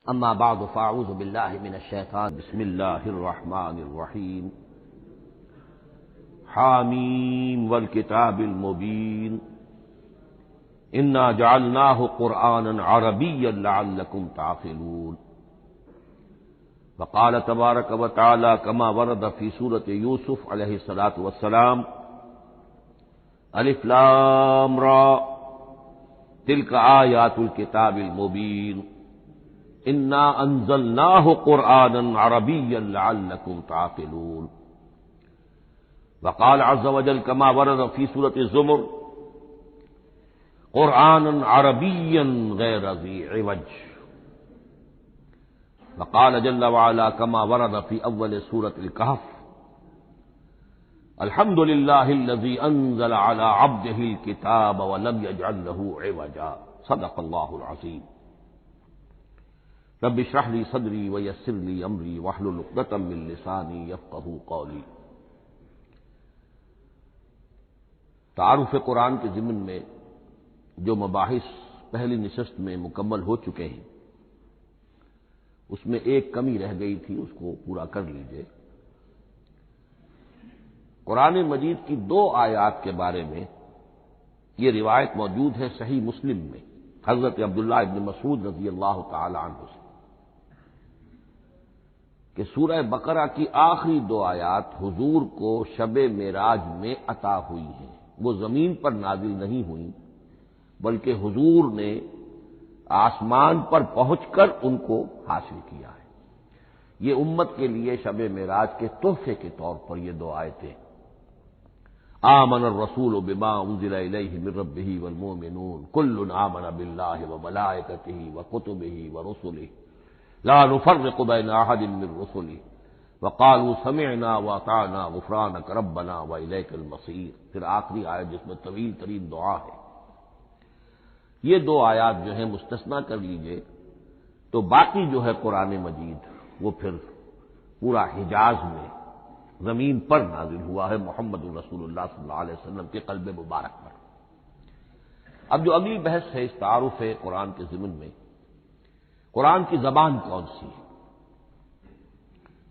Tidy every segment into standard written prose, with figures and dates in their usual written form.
اما بعد فاعوذ باللہ من الشیطان بسم اللہ الرحمن الرحیم حامیم والکتاب المبین انا جعلناہ قرآنا عربیا لعلکم تعقلون وقال تبارک وتعالی کما ورد فی سورۃ یوسف علیہ الصلاۃ والسلام الف لام را تلک آیات الکتاب المبین انا انزلناہ قرآنا عربیا لعلکم تعقلون وقال عز وجل كما ورد في سورة الزمر قرآنا عربيا غير ذي عوج وقال جل وعلا كما ورد في أول سورة الكهف الحمد لله الذي أنزل على عبده الكتاب ولم يجعل له عوجا صدق الله العظيم رب اشرح لي صدري ويسر لي أمري واحلل عقدة من لساني يفقهوا قولي۔ تعارف قرآن کے ضمن میں جو مباحث پہلی نشست میں مکمل ہو چکے ہیں اس میں ایک کمی رہ گئی تھی، اس کو پورا کر لیجئے۔ قرآن مجید کی دو آیات کے بارے میں یہ روایت موجود ہے صحیح مسلم میں حضرت عبداللہ ابن مسعود رضی اللہ تعالی عنہ سے کہ سورہ بقرہ کی آخری دو آیات حضور کو شب معراج میں عطا ہوئی ہیں، وہ زمین پر نازل نہیں ہوئیں بلکہ حضور نے آسمان پر پہنچ کر ان کو حاصل کیا ہے۔ یہ امت کے لیے شب معراج کے تحفے کے طور پر یہ دو آیتیں آمن الرسول بما انزل الیہ من ربہ والمؤمنون کل آمن باللہ وملائکتہ وکتبہ ورسلہ لا نفرق بین احد من رسلہ وقالوا سمعنا واطعنا غفرانک ربنا والیک المصیر، پھر آخری آیت جس میں طویل ترین دعا ہے۔ یہ دو آیات جو ہیں مستثنا کر لیجئے تو باقی جو ہے قرآن مجید وہ پھر پورا حجاز میں زمین پر نازل ہوا ہے محمد الرسول اللہ صلی اللہ علیہ وسلم کے قلب مبارک پر۔ اب جو اگلی بحث ہے اس تعارف قرآن کے ضمن میں، قرآن کی زبان کون سی ہے؟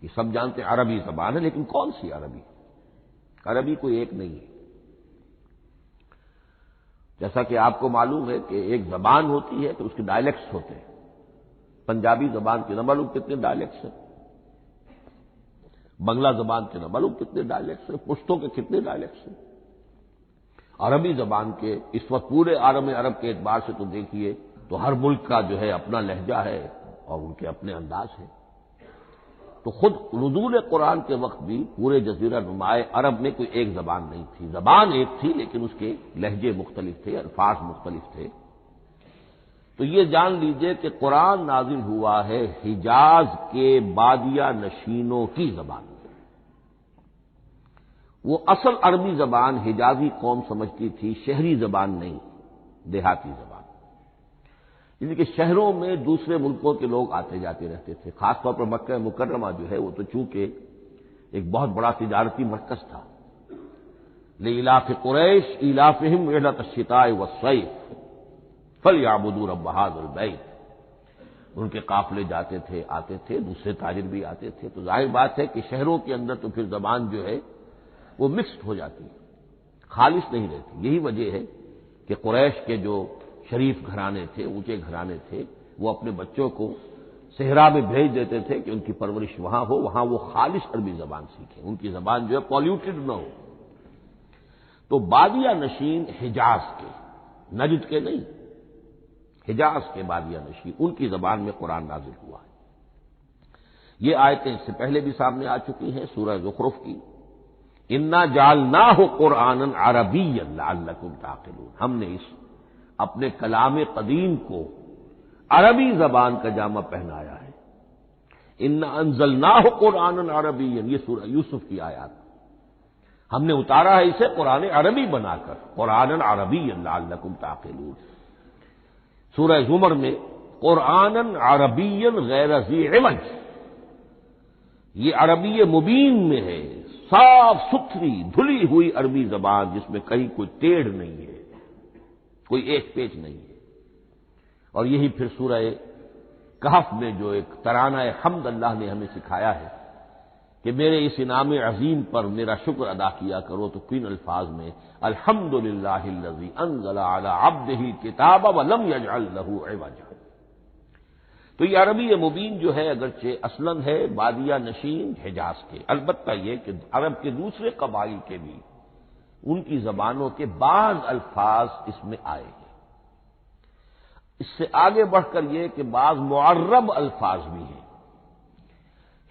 یہ سب جانتے ہیں عربی زبان ہے، لیکن کون سی عربی؟ عربی کوئی ایک نہیں ہے۔ جیسا کہ آپ کو معلوم ہے کہ ایک زبان ہوتی ہے تو اس کے ڈائلیکٹس ہوتے ہیں۔ پنجابی زبان کے نہ معلوم کتنے ڈائلیکٹس ہیں، بنگلہ زبان کے نہ معلوم کتنے ڈائلیکٹس ہیں، پشتو کے کتنے ڈائلیکٹس ہیں۔ عربی زبان کے اس وقت پورے عالم عرب کے اعتبار سے تو دیکھیے تو ہر ملک کا جو ہے اپنا لہجہ ہے اور ان کے اپنے انداز ہے۔ تو خود نزول قرآن کے وقت بھی پورے جزیرہ نمائے عرب میں کوئی ایک زبان نہیں تھی، زبان ایک تھی لیکن اس کے لہجے مختلف تھے، الفاظ مختلف تھے۔ تو یہ جان لیجئے کہ قرآن نازل ہوا ہے حجاز کے بادیہ نشینوں کی زبان میں۔ وہ اصل عربی زبان حجازی قوم سمجھتی تھی، شہری زبان نہیں، دیہاتی زبان، یعنی کہ شہروں میں دوسرے ملکوں کے لوگ آتے جاتے رہتے تھے، خاص طور پر مکہ مکرمہ جو ہے وہ تو چونکہ ایک بہت بڑا تجارتی مرکز تھا۔ لإلاف قریش إلافهم رحلة الشتاء والصيف فليعبدوا رب هذا البيت، ان کے قافلے جاتے تھے، آتے تھے، دوسرے تاجر بھی آتے تھے، تو ظاہر بات ہے کہ شہروں کے اندر تو پھر زبان جو ہے وہ مکسڈ ہو جاتی ہے، خالص نہیں رہتی۔ یہی وجہ ہے کہ قریش کے جو شریف گھرانے تھے، اونچے گھرانے تھے، وہ اپنے بچوں کو صحرا میں بھیج دیتے تھے کہ ان کی پرورش وہاں ہو، وہاں وہ خالص عربی زبان سیکھیں، ان کی زبان جو ہے پالیوٹڈ نہ ہو۔ تو بادیہ نشین حجاز کے، نجد کے نہیں، حجاز کے بادیہ نشین، ان کی زبان میں قرآن نازل ہوا ہے۔ یہ آیتیں اس سے پہلے بھی سامنے آ چکی ہیں سورہ زخرف کی، انا جعلناہ قرآنا عربیا لعلکم تعقلون، ہم نے اس اپنے کلام قدیم کو عربی زبان کا جامہ پہنایا ہے۔ انا انزلناہ قرآنا عربیا، یہ سورہ یوسف کی آیات، ہم نے اتارا ہے اسے قرآن عربی بنا کر، قرآنا عربیا لعلکم تعقلون۔ سورہ زمر میں قرآنا عربیا غیر ذی عوج، یہ عربی مبین میں ہے، صاف ستھری دھلی ہوئی عربی زبان جس میں کہیں کوئی ٹیڑھ نہیں ہے، کوئی ایک پیچ نہیں ہے۔ اور یہی پھر سورہ کہف میں جو ایک ترانہ حمد اللہ نے ہمیں سکھایا ہے کہ میرے اس انعام عظیم پر میرا شکر ادا کیا کرو، تو کن الفاظ میں الحمدللہ الذی انزل علی عبدہ الکتاب ولم یجعل لہ عوجا۔ تو یہ عربی مبین جو ہے اگرچہ اصلاً ہے بادیہ نشین حجاز کے، البتہ یہ کہ عرب کے دوسرے قبائل کے بھی ان کی زبانوں کے بعض الفاظ اس میں آئے ہیں۔ اس سے آگے بڑھ کر یہ کہ بعض معرب الفاظ بھی ہیں۔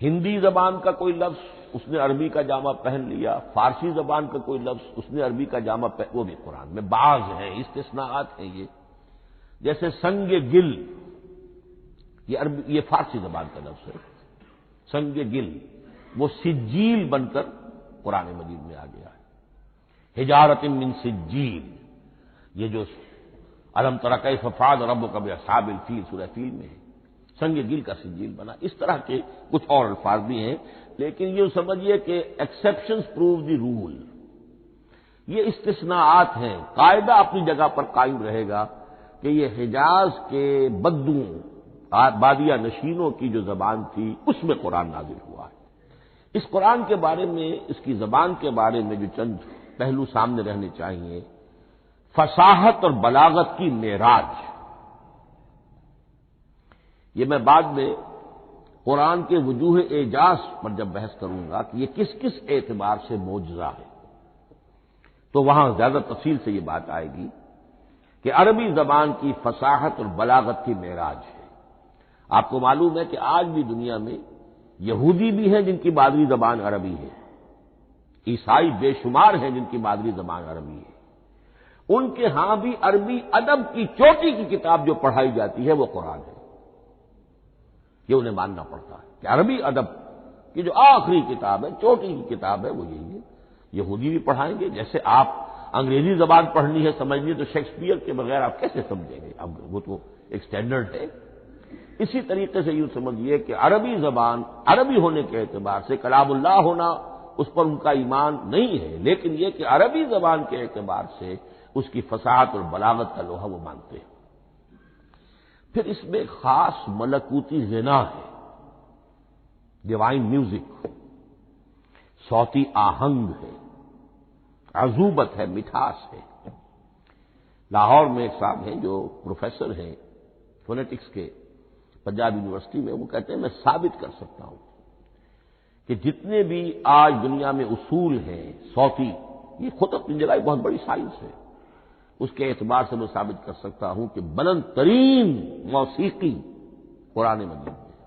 ہندی زبان کا کوئی لفظ اس نے عربی کا جامہ پہن لیا، فارسی زبان کا کوئی لفظ اس نے عربی کا جامہ وہ بھی قرآن میں بعض ہیں، استثناءات ہیں یہ۔ جیسے سنگ گل، یہ فارسی زبان کا لفظ ہے، سنگ گل، وہ سجیل بن کر قرآن مجید میں آ گیا ہے۔ حجارۃ من سجیل، یہ جو الم تر کیف فعل ربک باصحاب الفیل سورہ فیل میں ہے، سنگ گل کا سجیل بنا۔ اس طرح کے کچھ اور الفاظ بھی ہیں، لیکن یہ سمجھیے کہ ایکسیپشنز پروو دی رول، یہ استثناءات ہیں، قاعدہ اپنی جگہ پر قائم رہے گا کہ یہ حجاز کے بدوؤں بادیہ نشینوں کی جو زبان تھی اس میں قرآن نازل ہوا ہے۔ اس قرآن کے بارے میں، اس کی زبان کے بارے میں جو چند پہلو سامنے رہنے چاہیے، فصاحت اور بلاغت کی معراج۔ یہ میں بعد میں قرآن کے وجوہ اعجاز پر جب بحث کروں گا کہ یہ کس کس اعتبار سے معجزہ ہے، تو وہاں زیادہ تفصیل سے یہ بات آئے گی کہ عربی زبان کی فصاحت اور بلاغت کی معراج ہے۔ آپ کو معلوم ہے کہ آج بھی دنیا میں یہودی بھی ہیں جن کی مادری زبان عربی ہے، عیسائی بے شمار ہیں جن کی مادری زبان عربی ہے، ان کے ہاں بھی عربی ادب کی چوٹی کی کتاب جو پڑھائی جاتی ہے وہ قرآن ہے۔ یہ انہیں ماننا پڑتا ہے کہ عربی ادب کی جو آخری کتاب ہے، چوٹی کی کتاب ہے، وہ یہی ہے۔ یہودی بھی پڑھائیں گے، جیسے آپ انگریزی زبان پڑھنی ہے سمجھنی ہے تو شیکسپیئر کے بغیر آپ کیسے سمجھیں گے؟ اب وہ تو ایک سٹینڈرڈ ہے۔ اسی طریقے سے یوں سمجھیے کہ عربی زبان عربی ہونے کے اعتبار سے کلام اللہ ہونا اس پر ان کا ایمان نہیں ہے، لیکن یہ کہ عربی زبان کے اعتبار سے اس کی فصاحت اور بلاغت کا لوہا وہ مانتے ہیں۔ پھر اس میں خاص ملکوتی غنا ہے، ڈیوائن میوزک، صوتی آہنگ ہے، عذوبت ہے، مٹھاس ہے۔ لاہور میں ایک صاحب ہیں جو پروفیسر ہیں فونیٹکس کے پنجاب یونیورسٹی میں، وہ کہتے ہیں میں ثابت کر سکتا ہوں کہ جتنے بھی آج دنیا میں اصول ہیں صوتی، یہ خود اپنی جگہ ایک بہت بڑی سائنس ہے، اس کے اعتبار سے میں ثابت کر سکتا ہوں کہ بلند ترین موسیقی قرآن مجید میں ہے،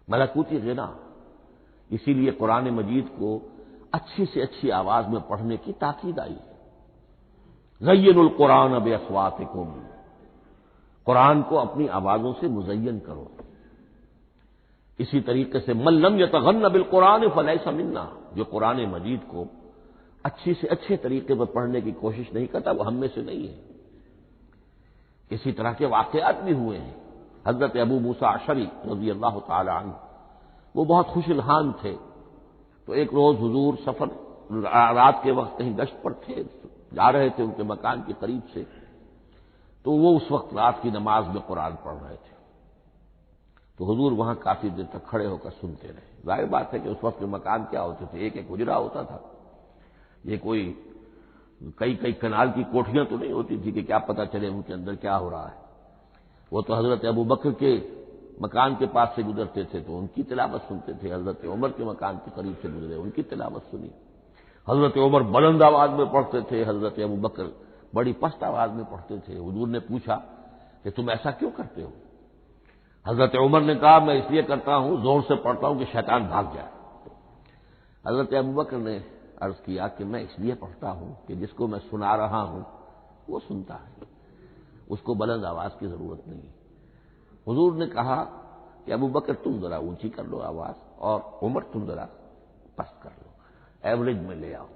ملکوتی غنا۔ اسی لیے قرآن مجید کو اچھی سے اچھی آواز میں پڑھنے کی تاکید آئی ہے۔ زینوا القرآن باصواتکم، قرآن کو اپنی آوازوں سے مزین کرو۔ اسی طریقے سے من لم یتغن بالقرآن فلیس منا، جو قرآن مجید کو اچھی سے اچھے طریقے پر پڑھنے کی کوشش نہیں کرتا وہ ہم میں سے نہیں ہے۔ اسی طرح کے واقعات بھی ہوئے ہیں۔ حضرت ابو موسیٰ اشعری رضی اللہ تعالی عنہ وہ بہت خوش الحان تھے، تو ایک روز حضور سفر رات کے وقت کہیں گشت پر تھے، جا رہے تھے ان کے مکان کے قریب سے، تو وہ اس وقت رات کی نماز میں قرآن پڑھ رہے تھے، تو حضور وہاں کافی دیر تک کھڑے ہو کر سنتے رہے۔ ظاہر بات ہے کہ اس وقت کے مکان کیا ہوتے تھے، ایک ایک حجرہ ہوتا تھا، یہ کوئی کئی کنال کی کوٹھیاں تو نہیں ہوتی تھی کہ کیا پتہ چلے ان کے اندر کیا ہو رہا ہے۔ وہ تو حضرت ابو بکر کے مکان کے پاس سے گزرتے تھے تو ان کی تلاوت سنتے تھے، حضرت عمر کے مکان کے قریب سے گزرے ان کی تلاوت سنی۔ حضرت عمر بلند آواز میں پڑھتے تھے، حضرت ابو بکر بڑی پست آواز میں پڑھتے تھے۔ حضور نے پوچھا کہ تم ایسا کیوں کرتے ہو؟ حضرت عمر نے کہا میں اس لیے کرتا ہوں، زور سے پڑھتا ہوں کہ شیطان بھاگ جائے۔ حضرت ابو بکر نے عرض کیا کہ میں اس لیے پڑھتا ہوں کہ جس کو میں سنا رہا ہوں وہ سنتا ہے، اس کو بلند آواز کی ضرورت نہیں۔ حضور نے کہا کہ ابو بکر تم ذرا اونچی کر لو آواز، اور عمر تم ذرا پست کر لو، ایوریج میں لے آؤ۔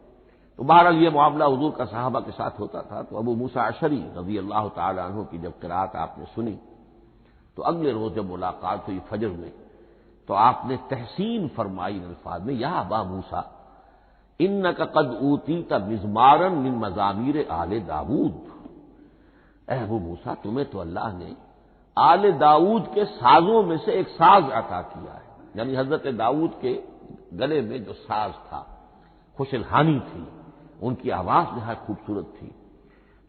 تو بہرحال یہ معاملہ حضور کا صحابہ کے ساتھ ہوتا تھا۔ تو ابو موسیٰ اشعری رضی اللہ تعالی عنہ کی جب قرات آپ نے سنی تو اگلے روز جب ملاقات ہوئی فجر میں، تو آپ نے تحسین فرمائی ان الفاظ میں، یا ابا موسیٰ انک قد اوتیت مزمارا من مزامیر آل داود، اے ابو موسیٰ تمہیں تو اللہ نے آل داؤد کے سازوں میں سے ایک ساز عطا کیا ہے، یعنی حضرت داؤد کے گلے میں جو ساز تھا، خوش الحانی تھی، ان کی آواز نہایت خوبصورت تھی۔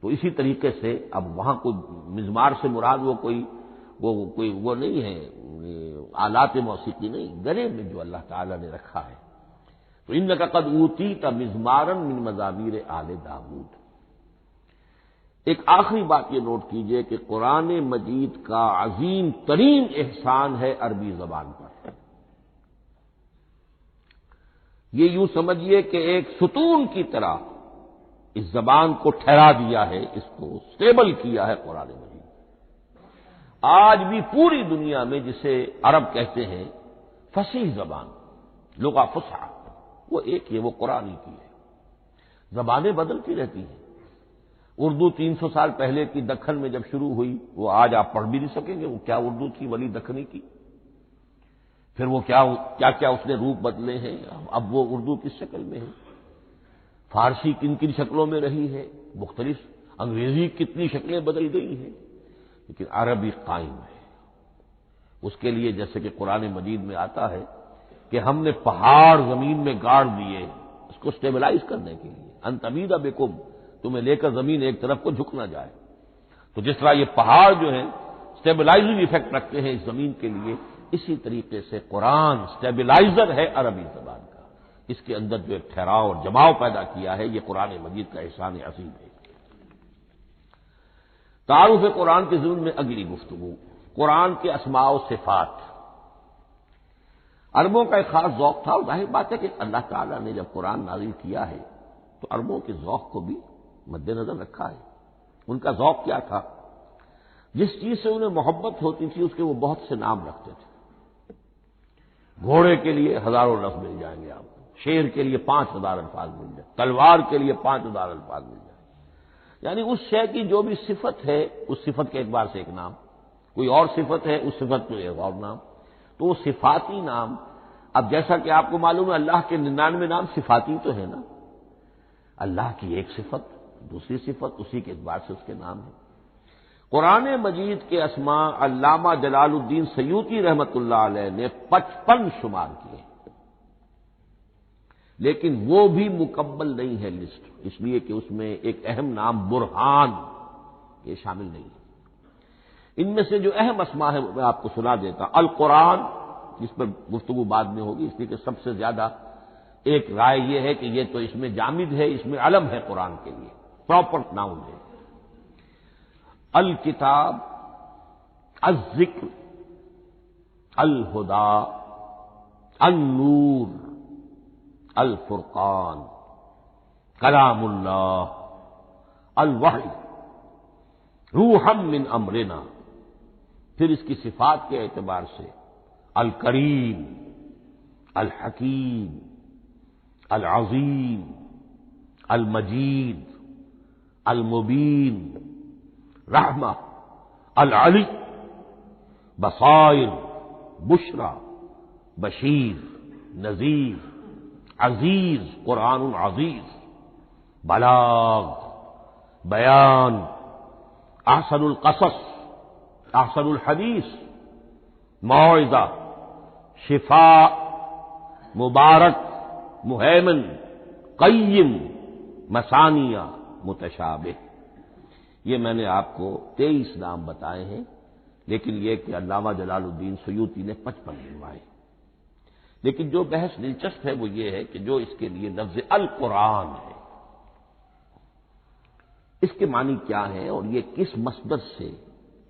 تو اسی طریقے سے اب وہاں کوئی مزمار سے مراد وہ نہیں ہے، آلات موسیقی نہیں، گلے میں جو اللہ تعالی نے رکھا ہے۔ تو انک قد اوتیت مزمارا من مزامیر آل داؤد۔ ایک آخری بات یہ نوٹ کیجئے کہ قرآن مجید کا عظیم ترین احسان ہے عربی زبان پر۔ یہ یوں سمجھیے کہ ایک ستون کی طرح اس زبان کو ٹھہرا دیا ہے، اس کو سٹیبل کیا ہے قرآن مجید۔ آج بھی پوری دنیا میں جسے عرب کہتے ہیں فصیح زبان، لغہ فصحی، وہ ایک ہے، وہ قرآن کی ہے۔ زبانیں بدلتی رہتی ہیں۔ اردو 300 سال پہلے کی دکن میں جب شروع ہوئی، وہ آج آپ پڑھ بھی نہیں سکیں گے وہ کیا اردو تھی ولی دکنی کی۔ پھر وہ کیا اس نے روپ بدلے ہیں، اب وہ اردو کس شکل میں ہے، فارسی کن کن شکلوں میں رہی ہے، مختلف، انگریزی کتنی شکلیں بدل گئی ہیں، لیکن عربی قائم ہے۔ اس کے لیے جیسے کہ قرآن مجید میں آتا ہے کہ ہم نے پہاڑ زمین میں گاڑ دیے اس کو سٹیبلائز کرنے کے لیے، ان تمید بکم، تمہیں لے کر زمین ایک طرف کو جھک نہ جائے۔ تو جس طرح یہ پہاڑ جو ہیں سٹیبلائزنگ ایفیکٹ رکھتے ہیں اس زمین کے لیے، اسی طریقے سے قرآن سٹیبلائزر ہے عربی زبان کا۔ اس کے اندر جو ایک ٹھہراؤ اور جماؤ پیدا کیا ہے، یہ قرآن مجید کا احسان عظیم ہے۔ تعارف قرآن کے ضمن میں اگلی گفتگو، قرآن کے اسماء و صفات۔ عربوں کا ایک خاص ذوق تھا، اور ظاہر بات ہے کہ اللہ تعالیٰ نے جب قرآن نازل کیا ہے تو عربوں کے ذوق کو بھی مد نظر رکھا ہے۔ ان کا ذوق کیا تھا؟ جس چیز سے انہیں محبت ہوتی تھی اس کے وہ بہت سے نام رکھتے تھے۔ گھوڑے کے لیے ہزاروں لفظ مل جائیں گے آپ کو، شیر کے لیے 5000 الفاظ مل جائیں، تلوار کے لیے 5000 الفاظ مل جائیں، یعنی اس شے کی جو بھی صفت ہے اس صفت کے اعتبار سے ایک نام، کوئی اور صفت ہے اس صفت کو ایک اور نام، تو وہ صفاتی نام۔ اب جیسا کہ آپ کو معلوم ہے اللہ کے 99 نام صفاتی تو ہے نا، اللہ کی ایک صفت دوسری صفت، اسی کے اعتبار سے اس کے نام ہیں۔ قرآن مجید کے اسماء علامہ جلال الدین سیوطی رحمۃ اللہ علیہ نے 55 شمار کیے، لیکن وہ بھی مکمل نہیں ہے لسٹ، اس لیے کہ اس میں ایک اہم نام برہان یہ شامل نہیں ہے۔ ان میں سے جو اہم اسماء ہے وہ میں آپ کو سنا دیتا۔ القرآن، جس پر گفتگو بعد میں ہوگی، اس لیے کہ سب سے زیادہ ایک رائے یہ ہے کہ یہ تو اس میں جامد ہے، اس میں علم ہے قرآن کے لیے، پراپر ناؤن ہے۔ الکتاب، الذکر، الہدا، النور، الفرقان، کلام اللہ، الوحی، روحا من امرنا۔ پھر اس کی صفات کے اعتبار سے الکریم، الحکیم، العظیم، المجید، المبین، رحمہ، العلی، بصائر، بشرا، بشیر، نذیر، عزیز، قرآن عزیز، بلاغ، بیان، احسن القصص، احسن الحدیث، موعظہ، شفاء، مبارک، مہیمن، قیم، مثانیہ، متشابہ۔ یہ میں نے آپ کو 23 نام بتائے ہیں، لیکن یہ کہ علامہ جلال الدین سیوطی نے 55 گنوائے۔ لیکن جو بحث دلچسپ ہے وہ یہ ہے کہ جو اس کے لیے لفظ القرآن ہے، اس کے معنی کیا ہے اور یہ کس مصدر سے،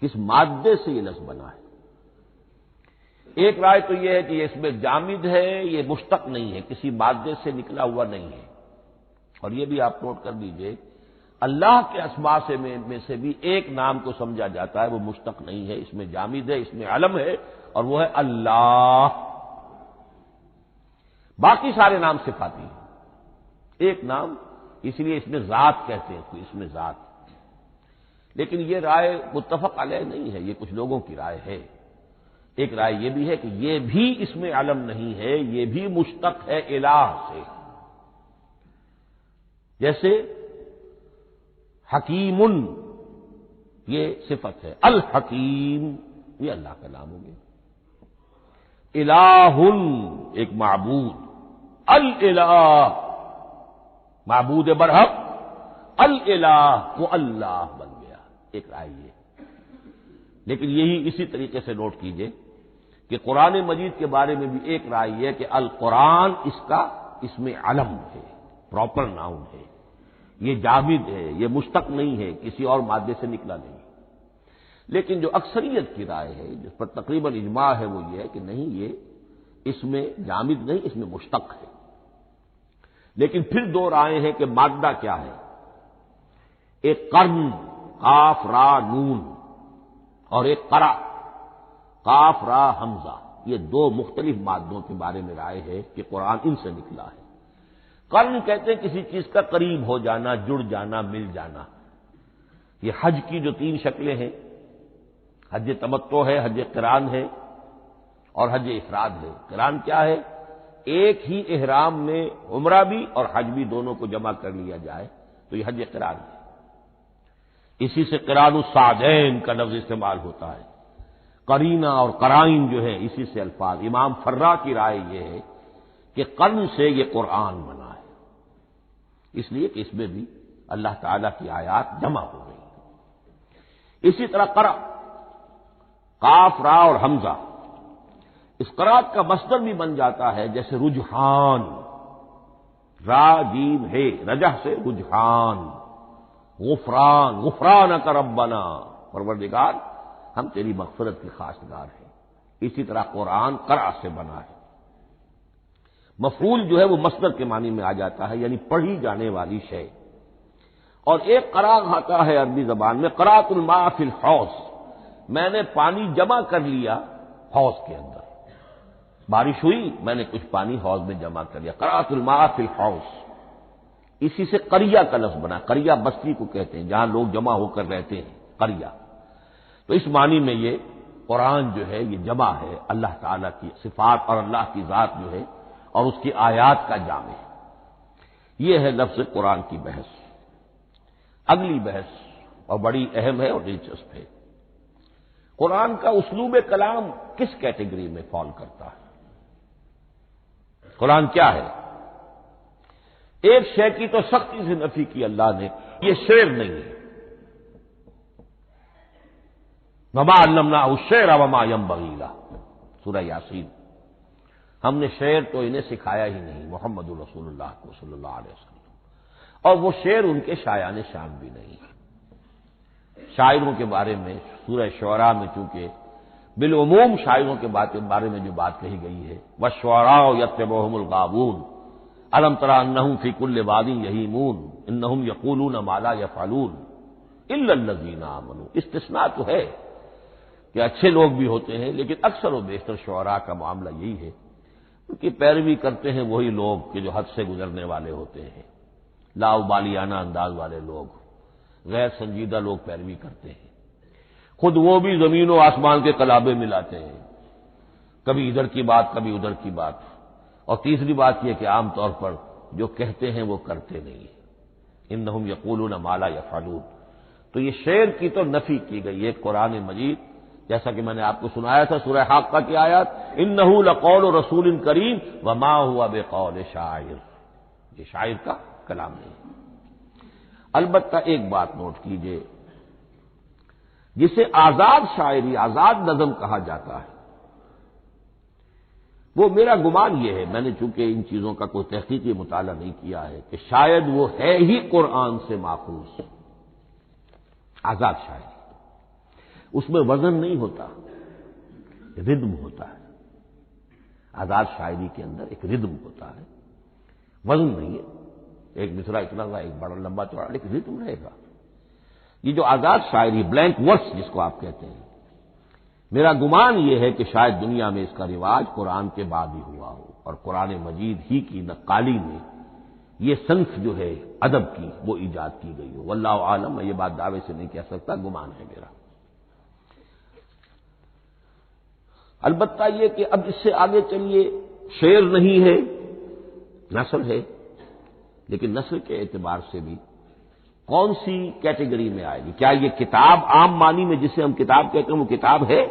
کس مادے سے یہ لفظ بنا ہے۔ ایک رائے تو یہ ہے کہ یہ اس میں جامد ہے، یہ مشتق نہیں ہے، کسی مادے سے نکلا ہوا نہیں ہے۔ اور یہ بھی آپ نوٹ کر لیجئے، اللہ کے اسماء میں سے بھی ایک نام کو سمجھا جاتا ہے وہ مشتق نہیں ہے، اس میں جامد ہے، اس میں علم ہے، اور وہ ہے اللہ۔ باقی سارے نام صفاتی ہیں، ایک نام، اس لیے اس میں ذات کہتے ہیں، اس میں ذات۔ لیکن یہ رائے متفق علیہ نہیں ہے، یہ کچھ لوگوں کی رائے ہے۔ ایک رائے یہ بھی ہے کہ یہ بھی اس میں علم نہیں ہے، یہ بھی مشتق ہے الہ سے۔ جیسے حکیم، یہ صفت ہے۔ الحکیم یہ اللہ کا نام ہو گیا۔ الہ ایک معبود، الالہ معبود برحق، الالہ وہ اللہ بن گیا، ایک رائے یہ۔ لیکن یہی اسی طریقے سے نوٹ کیجئے کہ قرآن مجید کے بارے میں بھی ایک رائے یہ ہے کہ القرآن اس کا اسم علم ہے، پراپر ناؤن ہے، یہ جامد ہے، یہ مشتق نہیں ہے، کسی اور مادے سے نکلا نہیں۔ لیکن جو اکثریت کی رائے ہے، جس پر تقریباً اجماع ہے، وہ یہ ہے کہ نہیں، یہ اس میں جامد نہیں، اس میں مشتق ہے۔ لیکن پھر دو رائے ہیں کہ مادہ کیا ہے۔ ایک قرن قاف را نون اور ایک قرا قاف را حمزہ، یہ دو مختلف مادوں کے بارے میں رائے ہے کہ قرآن ان سے نکلا ہے۔ قرن کہتے ہیں کسی چیز کا قریب ہو جانا، جڑ جانا، مل جانا۔ یہ حج کی جو 3 شکلیں ہیں، حج تمتع ہے، حج قران ہے اور حج افراد ہے۔ قران کیا ہے؟ ایک ہی احرام میں عمرہ بھی اور حج بھی دونوں کو جمع کر لیا جائے تو یہ حج قران ہے۔ اسی سے قران الصعدین کا لفظ استعمال ہوتا ہے۔ قرینہ اور قرائن جو ہے اسی سے الفاظ۔ امام فرا کی رائے یہ ہے کہ قرن سے یہ قرآن بنا ہے، اس لیے کہ اس میں بھی اللہ تعالی کی آیات جمع ہو گئی۔ اسی طرح قرأ قاف را اور حمزہ، اس قرات کا مصدر بھی بن جاتا ہے، جیسے رجحان، را جیم ہے، رجح سے رجحان، غفران، غفرانک ربنا، پروردگار ہم تیری مغفرت کی خواستگار ہیں۔ اسی طرح قرآن قرأ سے بنا ہے۔ مفعول جو ہے وہ مصدر کے معنی میں آ جاتا ہے، یعنی پڑھی جانے والی شے۔ اور ایک قرأ آتا ہے عربی زبان میں، قرأت الماء فی الحوض، میں نے پانی جمع کر لیا حوض کے اندر، بارش ہوئی میں نے کچھ پانی حوض میں جمع کر لیا، قرأت الماء فی الحوض۔ اسی سے قریہ کا لفظ بنا، قریہ بستی کو کہتے ہیں جہاں لوگ جمع ہو کر رہتے ہیں، قریہ۔ تو اس معنی میں یہ قرآن جو ہے یہ جمع ہے، اللہ تعالیٰ کی صفات اور اللہ کی ذات جو ہے اور اس کی آیات کا جامع ہے۔ یہ ہے لفظ قرآن کی بحث۔ اگلی بحث اور بڑی اہم ہے اور دلچسپ ہے، قرآن کا اسلوب کلام کس کیٹیگری میں فال کرتا ہے؟ قرآن کیا ہے؟ ایک شے کی تو سختی سے نفی کی اللہ نے، یہ شعر نہیں ہے۔ وما علمناہ الشعر وما ينبغي له، سورہ یاسین۔ ہم نے شعر تو انہیں سکھایا ہی نہیں، محمد رسول اللہ کو صلی اللہ علیہ وسلم، اور وہ شعر ان کے شایان شان بھی نہیں ہے۔ شاعروں کے بارے میں سورہ شعراء میں چونکہ بالعموم شاعروں کے بارے میں جو بات کہی گئی ہے، والشعراء یتبعهم الغاوون الم تر انہم فی کل واد یہیمون انہم یقولون ما لا یفعلون الا الذین آمنوا۔ استثناء تو ہے کہ اچھے لوگ بھی ہوتے ہیں، لیکن اکثر و بیشتر شعراء کا معاملہ یہی ہے، ان کی پیروی کرتے ہیں وہی لوگ کہ جو حد سے گزرنے والے ہوتے ہیں، لاؤبالیانہ انداز والے لوگ، غیر سنجیدہ لوگ پیروی کرتے ہیں۔ خود وہ بھی زمین و آسمان کے قلابے ملاتے ہیں، کبھی ادھر کی بات کبھی ادھر کی بات۔ اور تیسری بات یہ کہ عام طور پر جو کہتے ہیں وہ کرتے نہیں ہیں، انہم یقولون ما لا یفعلون۔ تو یہ شعر کی تو نفی کی گئی ہے قرآن مجید، جیسا کہ میں نے آپ کو سنایا تھا سورہ حاقہ کی آیات، انہ لقول رسول کریم وما ہوا بقول شاعر، یہ شاعر کا کلام نہیں۔ البتہ ایک بات نوٹ کیجئے، جسے آزاد شاعری، آزاد نظم کہا جاتا ہے، وہ میرا گمان یہ ہے، میں نے چونکہ ان چیزوں کا کوئی تحقیقی مطالعہ نہیں کیا ہے، کہ شاید وہ ہے ہی قرآن سے ماخوذ آزاد شاعری۔ اس میں وزن نہیں ہوتا، ردم ہوتا ہے۔ آزاد شاعری کے اندر ایک ردم ہوتا ہے، وزن نہیں ہے، ایک مصرع اتنا سا، ایک بڑا لمبا چوڑا، لیکن ردم رہے گا۔ یہ جو آزاد شاعری، بلینک ورس جس کو آپ کہتے ہیں، میرا گمان یہ ہے کہ شاید دنیا میں اس کا رواج قرآن کے بعد ہی ہوا ہو، اور قرآن مجید ہی کی نقالی میں یہ صنف جو ہے ادب کی وہ ایجاد کی گئی ہو۔ واللہ عالم، میں یہ بات دعوے سے نہیں کہہ سکتا، گمان ہے میرا۔ البتہ یہ کہ اب اس سے آگے چلیے، شعر نہیں ہے، نثر ہے، لیکن نثر کے اعتبار سے بھی کون سی کیٹیگری میں آئے گی؟ کیا یہ کتاب عام معنی میں جسے ہم کتاب کہتے ہیں وہ کتاب ہے؟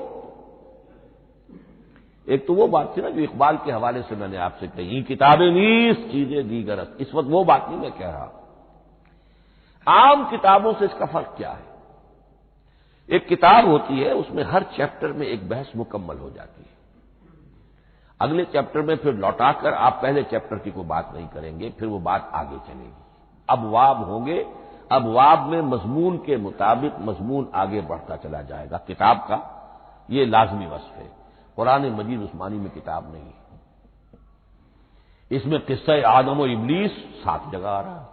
ایک تو وہ بات تھی نا جو اقبال کے حوالے سے میں نے آپ سے کہی، کتابیں نیز چیزیں دیگرت، اس وقت وہ بات نہیں میں کہہ رہا۔ عام کتابوں سے اس کا فرق کیا ہے؟ ایک کتاب ہوتی ہے، اس میں ہر چیپٹر میں ایک بحث مکمل ہو جاتی ہے، اگلے چیپٹر میں پھر لوٹا کر آپ پہلے چیپٹر کی کوئی بات نہیں کریں گے، پھر وہ بات آگے چلے گی، ابواب ہوں گے، ابواب میں مضمون کے مطابق مضمون آگے بڑھتا چلا جائے گا۔ کتاب کا یہ لازمی وصف ہے۔ قرآن مجید عثمانی میں کتاب نہیں ہے، اس میں قصہ آدم و ابلیس 7 جگہ آ رہا ہے،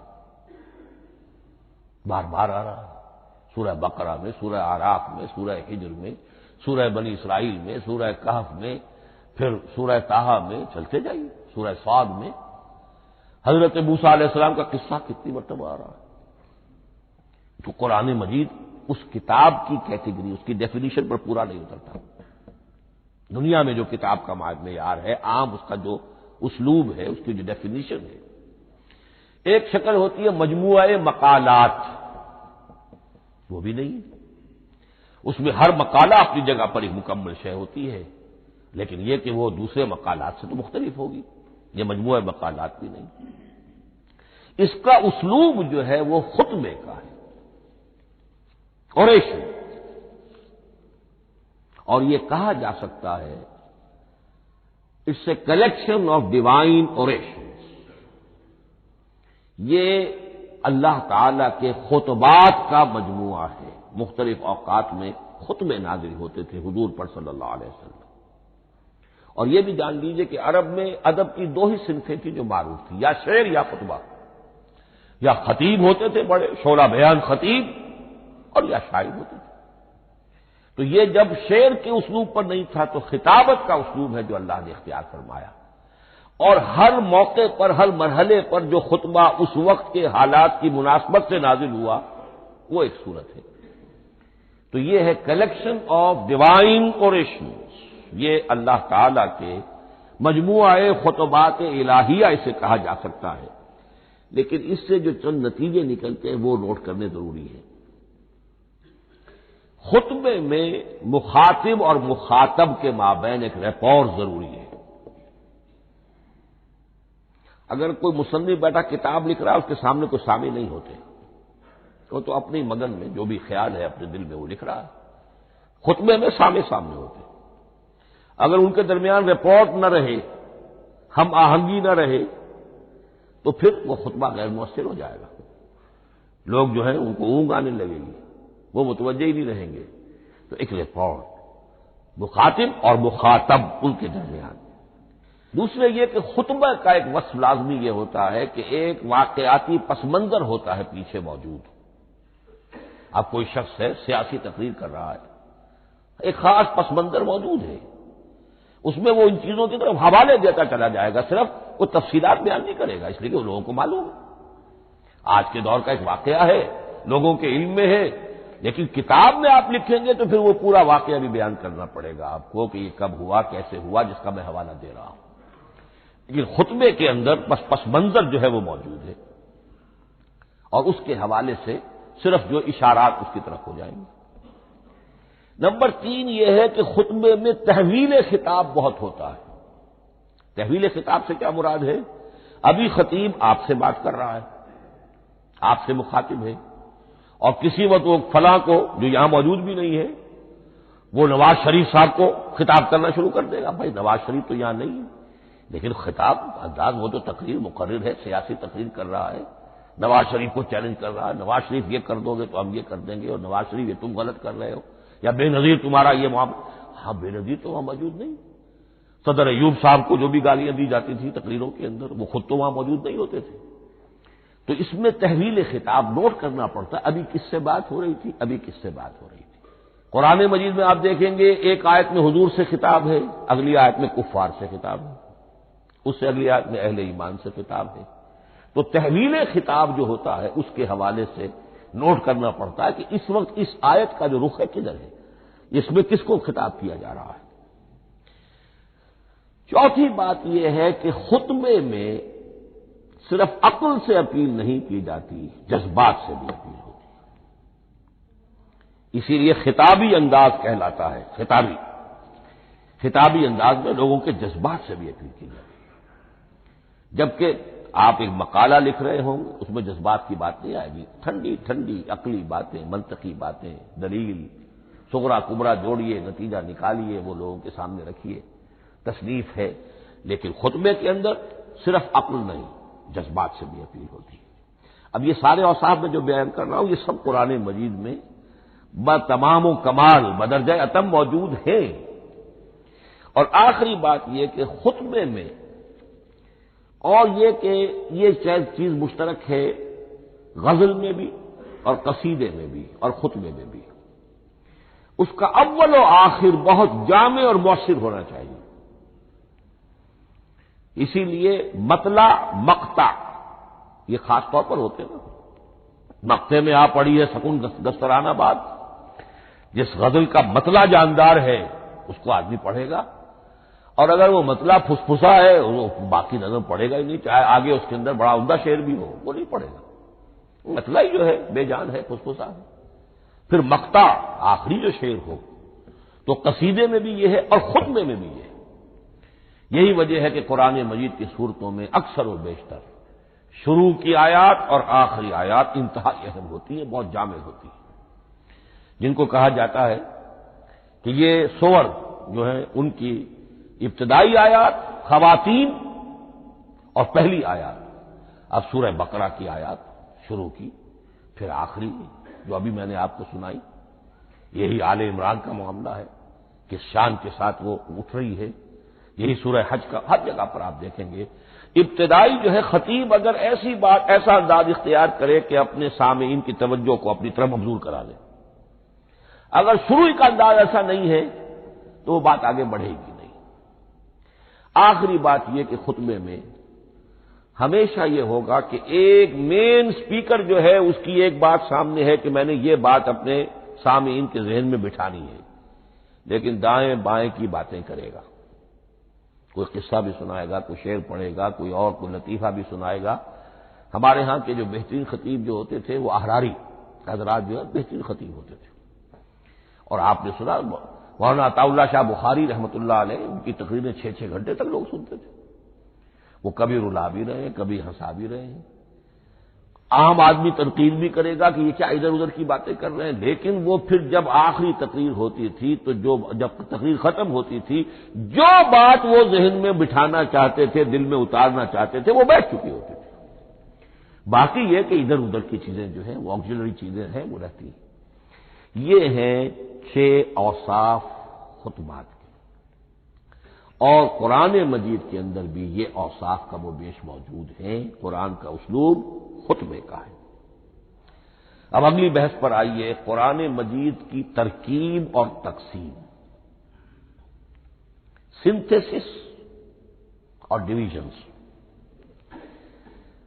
بار بار آ رہا ہے، سورہ بقرہ میں، سورہ اعراف میں، سورہ ہجر میں، سورہ بنی اسرائیل میں، سورہ کہف میں، پھر سورہ طٰہٰ میں، چلتے جائیے، سورہ صاد میں حضرت موسیٰ علیہ السلام کا قصہ کتنی مرتبہ آ رہا ہے۔ تو قرآن مجید اس کتاب کی کیٹیگری، اس کی ڈیفینیشن پر پورا نہیں اترتا۔ دنیا میں جو کتاب کا معیار ہے، عام اس کا جو اسلوب ہے، اس کی جو ڈیفینیشن ہے، ایک شکل ہوتی ہے مجموعہ مقالات، وہ بھی نہیں ہے، اس میں ہر مقالہ اپنی جگہ پر ایک مکمل شے ہوتی ہے، لیکن یہ کہ وہ دوسرے مقالات سے تو مختلف ہوگی، یہ مجموعہ مقالات بھی نہیں۔ اس کا اسلوب جو ہے وہ خطبے کا ہے، اوریشن، اور یہ کہا جا سکتا ہے it's a collection of divine orations, یہ اللہ تعالی کے خطبات کا مجموعہ ہے۔ مختلف اوقات میں خطبے نازل ہوتے تھے حضور پر صلی اللہ علیہ وسلم، اور یہ بھی جان لیجئے کہ عرب میں ادب کی 2 ہی صنفیں تھیں جو معروف تھیں، یا شعر یا خطبہ، یا خطیب ہوتے تھے بڑے شعلہ بیان خطیب، اور یا شاعر ہوتے تھے۔ تو یہ جب شعر کے اسلوب پر نہیں تھا تو خطابت کا اسلوب ہے جو اللہ نے اختیار فرمایا، اور ہر موقع پر، ہر مرحلے پر جو خطبہ اس وقت کے حالات کی مناسبت سے نازل ہوا وہ ایک صورت ہے۔ تو یہ ہے کلیکشن آف ڈیوائن اوریشنز، یہ اللہ تعالی کے مجموعہ خطبات الہیہ اسے کہا جا سکتا ہے، لیکن اس سے جو چند نتیجے نکلتے ہیں وہ نوٹ کرنے ضروری ہے۔ خطبے میں مخاطب اور مخاطب کے مابین ایک ریپور ضروری ہے۔ اگر کوئی مصنف بیٹا کتاب لکھ رہا ہے، اس کے سامنے کوئی سامع نہیں ہوتے، وہ تو اپنی مگن میں جو بھی خیال ہے اپنے دل میں وہ لکھ رہا ہے، خطبے میں سامنے ہوتے۔ اگر ان کے درمیان رپورٹ نہ رہے، ہم آہنگی نہ رہے، تو پھر وہ خطبہ غیر مؤثر ہو جائے گا، لوگ جو ہیں ان کو اونگ آنے لگے گی، وہ متوجہ ہی نہیں رہیں گے۔ تو ایک رپورٹ مخاطب اور مخاطب ان کے درمیان۔ دوسرے یہ کہ خطبہ کا ایک وصف لازمی یہ ہوتا ہے کہ ایک واقعاتی پس منظر ہوتا ہے پیچھے موجود۔ اب کوئی شخص ہے سیاسی تقریر کر رہا ہے، ایک خاص پس منظر موجود ہے، اس میں وہ ان چیزوں کی طرف حوالے دیتا چلا جائے گا، صرف وہ تفصیلات بیان نہیں کرے گا، اس لیے کہ وہ لوگوں کو معلوم ہے آج کے دور کا ایک واقعہ ہے، لوگوں کے علم میں ہے، لیکن کتاب میں آپ لکھیں گے تو پھر وہ پورا واقعہ بھی بیان کرنا پڑے گا آپ کو کہ یہ کب ہوا، کیسے ہوا، جس کا میں حوالہ دے رہا ہوں۔ لیکن خطبے کے اندر پس منظر جو ہے وہ موجود ہے، اور اس کے حوالے سے صرف جو اشارات اس کی طرف ہو جائیں گے۔ نمبر 3 یہ ہے کہ خطبے میں تحویل خطاب بہت ہوتا ہے۔ تحویل خطاب سے کیا مراد ہے؟ ابھی خطیب آپ سے بات کر رہا ہے، آپ سے مخاطب ہے، اور کسی وقت وہ فلاں کو جو یہاں موجود بھی نہیں ہے، وہ نواز شریف صاحب کو خطاب کرنا شروع کر دے گا۔ بھائی نواز شریف تو یہاں نہیں ہے، لیکن خطاب انداز وہ تو تقریر مقرر ہے، سیاسی تقریر کر رہا ہے، نواز شریف کو چیلنج کر رہا ہے، نواز شریف یہ کر دو گے تو ہم یہ کر دیں گے، اور نواز شریف یہ تم غلط کر رہے ہو، یا بے نظیر تمہارا یہ معاملہ۔ ہاں بے نظیر تو وہاں موجود نہیں، صدر ایوب صاحب کو جو بھی گالیاں دی جاتی تھی تقریروں کے اندر، وہ خود تو وہاں موجود نہیں ہوتے تھے۔ تو اس میں تحویل خطاب نوٹ کرنا پڑتا ہے، ابھی کس سے بات ہو رہی تھی، ابھی کس سے بات ہو رہی تھی۔ قرآن مجید میں آپ دیکھیں گے ایک آیت میں حضور سے خطاب ہے، اگلی آیت میں کفار سے خطاب ہے، اس سے اگلی آیت میں اہل ایمان سے خطاب ہے۔ تو تحویل خطاب جو ہوتا ہے اس کے حوالے سے نوٹ کرنا پڑتا ہے کہ اس وقت اس آیت کا جو رخ ہے کدھر ہے، اس میں کس کو خطاب کیا جا رہا ہے۔ چوتھی بات یہ ہے کہ خطبے میں صرف عقل سے اپیل نہیں کی جاتی، جذبات سے بھی اپیل ہوتی ہے۔ اسی لیے خطابی انداز کہلاتا ہے، خطابی انداز میں لوگوں کے جذبات سے بھی اپیل کی جاتی ہے۔ جبکہ آپ ایک مقالہ لکھ رہے ہوں اس میں جذبات کی بات نہیں آئے گی، ٹھنڈی ٹھنڈی عقلی باتیں، منطقی باتیں، دلیل صغرا کبرا جوڑیے، نتیجہ نکالیے، وہ لوگوں کے سامنے رکھیے، تصنیف ہے۔ لیکن خطبے کے اندر صرف عقل نہیں، جذبات سے بھی اپیل ہوتی ہے۔ اب یہ سارے اوصاف میں جو بیان کر رہا ہوں یہ سب قرآن مجید میں بتمام و کمال بدرجہ اتم موجود ہیں۔ اور آخری بات یہ کہ خطبے میں، اور یہ کہ یہ چیز مشترک ہے غزل میں بھی اور قصیدے میں بھی اور خطبے میں بھی، اس کا اول و آخر بہت جامع اور مؤثر ہونا چاہیے۔ اسی لیے مطلع مقطع یہ خاص طور پر ہوتے ہیں نا، مقطع میں آپ پڑھی ہے سکون دسترانہ بات، جس غزل کا مطلع جاندار ہے اس کو آدمی پڑھے گا، اور اگر وہ مطلع پھسپھسا ہے وہ باقی نظم پڑھے گا ہی نہیں، چاہے آگے اس کے اندر بڑا عمدہ شعر بھی ہو وہ نہیں پڑھے گا، مطلع ہی جو ہے بے جان ہے، پھسپھسا ہے۔ پھر مقطع آخری جو شعر ہو، تو قصیدے میں بھی یہ ہے اور خطبے میں بھی یہ ہے۔ یہی وجہ ہے کہ قرآن مجید کی صورتوں میں اکثر و بیشتر شروع کی آیات اور آخری آیات انتہائی اہم ہوتی ہیں، بہت جامع ہوتی ہیں، جن کو کہا جاتا ہے کہ یہ سور جو ہیں ان کی ابتدائی آیات، خواتین اور پہلی آیات۔ اب سورہ بقرہ کی آیات شروع کی، پھر آخری جو ابھی میں نے آپ کو سنائی، یہی آل عمران کا معاملہ ہے، کس شان کے ساتھ وہ اٹھ رہی ہے۔ یہی سورہ حج کا ہر جگہ پر آپ دیکھیں گے ابتدائی جو ہے خطیب اگر ایسی بات، ایسا انداز اختیار کرے کہ اپنے سامعین کی توجہ کو اپنی طرف مبذول کرا لے، اگر شروع کا انداز ایسا نہیں ہے تو وہ بات آگے بڑھے گی نہیں۔ آخری بات یہ کہ خطبے میں ہمیشہ یہ ہوگا کہ ایک مین سپیکر جو ہے اس کی ایک بات سامنے ہے کہ میں نے یہ بات اپنے سامعین کے ذہن میں بٹھانی ہے، لیکن دائیں بائیں کی باتیں کرے گا، کوئی قصہ بھی سنائے گا، کوئی شعر پڑھے گا، کوئی اور کوئی لطیفہ بھی سنائے گا۔ ہمارے ہاں کے جو بہترین خطیب جو ہوتے تھے وہ احراری حضرات جو ہے بہترین خطیب ہوتے تھے، اور آپ نے سنا مولانا عطا اللہ شاہ بخاری رحمۃ اللہ علیہ ان کی تقریریں 6 گھنٹے تک لوگ سنتے تھے، وہ کبھی رلا بھی رہے ہیں، کبھی ہنسا بھی رہے ہیں۔ عام آدمی تنقید بھی کرے گا کہ یہ کیا ادھر ادھر کی باتیں کر رہے ہیں، لیکن وہ پھر جب آخری تقریر ہوتی تھی تو جب تقریر ختم ہوتی تھی جو بات وہ ذہن میں بٹھانا چاہتے تھے، دل میں اتارنا چاہتے تھے، وہ بیٹھ چکی ہوتی تھی۔ باقی یہ کہ ادھر ادھر کی چیزیں جو ہیں وہ آکسیلری چیزیں ہیں وہ رہتی ہیں۔ یہ ہیں 6 اوصاف خطبات کے، اور قرآن مجید کے اندر بھی یہ اوصاف کم و بیش موجود ہیں۔ قرآن کا اسلوب خطبے کا ہے۔ اب اگلی بحث پر آئیے، قرآن مجید کی ترکیب اور تقسیم، سنتھیسس اور ڈویژنز۔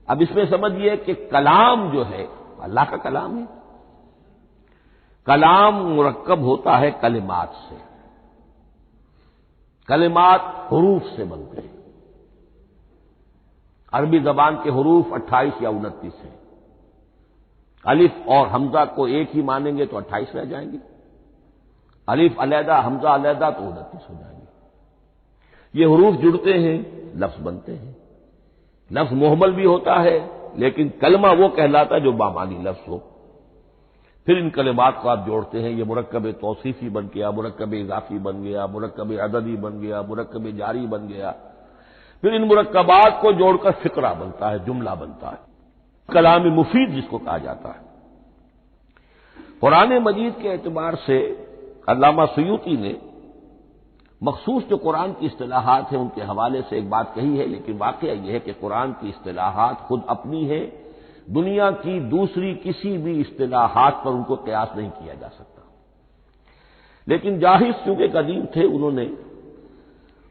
اب اس میں سمجھیے کہ کلام جو ہے اللہ کا کلام ہے، کلام مرکب ہوتا ہے کلمات سے، کلمات حروف سے بنتے ہیں۔ عربی زبان کے حروف 28 یا 29 ہیں، الف اور حمزہ کو ایک ہی مانیں گے تو 28 رہ جائیں گے، الف علیحدہ حمزہ علیحدہ تو 29 ہو جائیں گے۔ یہ حروف جڑتے ہیں، لفظ بنتے ہیں۔ لفظ محمل بھی ہوتا ہے لیکن کلمہ وہ کہلاتا ہے جو بامانی لفظ ہو۔ پھر ان کلمات کو آپ جوڑتے ہیں، یہ مرکب توصیفی بن گیا، مرکب اضافی بن گیا، مرکب عددی بن گیا، مرکب جاری بن گیا۔ پھر ان مرکبات کو جوڑ کر فقرہ بنتا ہے، جملہ بنتا ہے، کلام مفید جس کو کہا جاتا ہے۔ قرآن مجید کے اعتبار سے علامہ سیوطی نے مخصوص جو قرآن کی اصطلاحات ہیں ان کے حوالے سے ایک بات کہی ہے، لیکن واقعہ یہ ہے کہ قرآن کی اصطلاحات خود اپنی ہیں، دنیا کی دوسری کسی بھی اصطلاحات پر ان کو قیاس نہیں کیا جا سکتا۔ لیکن جاہز چونکہ قدیم تھے، انہوں نے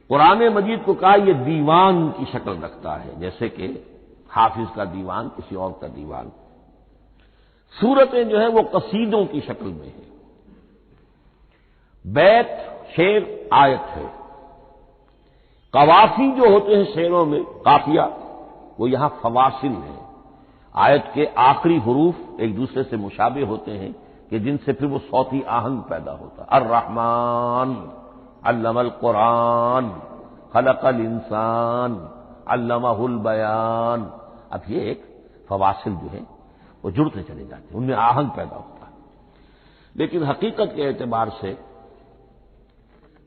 قرآن مجید کو کہا یہ دیوان کی شکل رکھتا ہے، جیسے کہ حافظ کا دیوان، کسی اور کا دیوان۔ سورتیں جو ہیں وہ قصیدوں کی شکل میں ہیں، بیت شعر آیت ہے، قوافی جو ہوتے ہیں شعروں میں قافیہ وہ یہاں فواصل ہے، آیت کے آخری حروف ایک دوسرے سے مشابہ ہوتے ہیں کہ جن سے پھر وہ صوتی آہنگ پیدا ہوتا ہے۔ الرحمن علم القرآن خلق الانسان علمہ البیان۔ اب یہ ایک فواصل جو ہے وہ جڑتے چلے جاتے ہیں، ان میں آہنگ پیدا ہوتا ہے۔ لیکن حقیقت کے اعتبار سے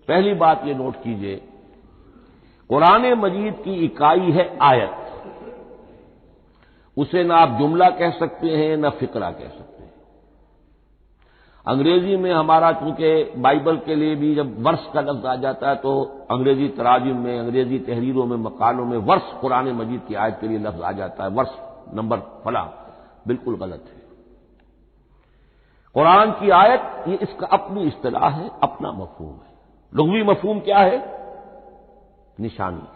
پہلی بات یہ نوٹ کیجئے، قرآن مجید کی اکائی ہے آیت، اسے نہ آپ جملہ کہہ سکتے ہیں نہ فقرہ کہہ سکتے ہیں۔ انگریزی میں ہمارا چونکہ بائبل کے لیے بھی جب ورس کا لفظ آ جاتا ہے تو انگریزی تراجم میں، انگریزی تحریروں میں، مقالوں میں ورس قرآن مجید کی آیت کے لیے لفظ آ جاتا ہے، ورس نمبر فلاں، بالکل غلط ہے۔ قرآن کی آیت یہ اس کا اپنی اصطلاح ہے، اپنا مفہوم ہے۔ لغوی مفہوم کیا ہے؟ نشانی،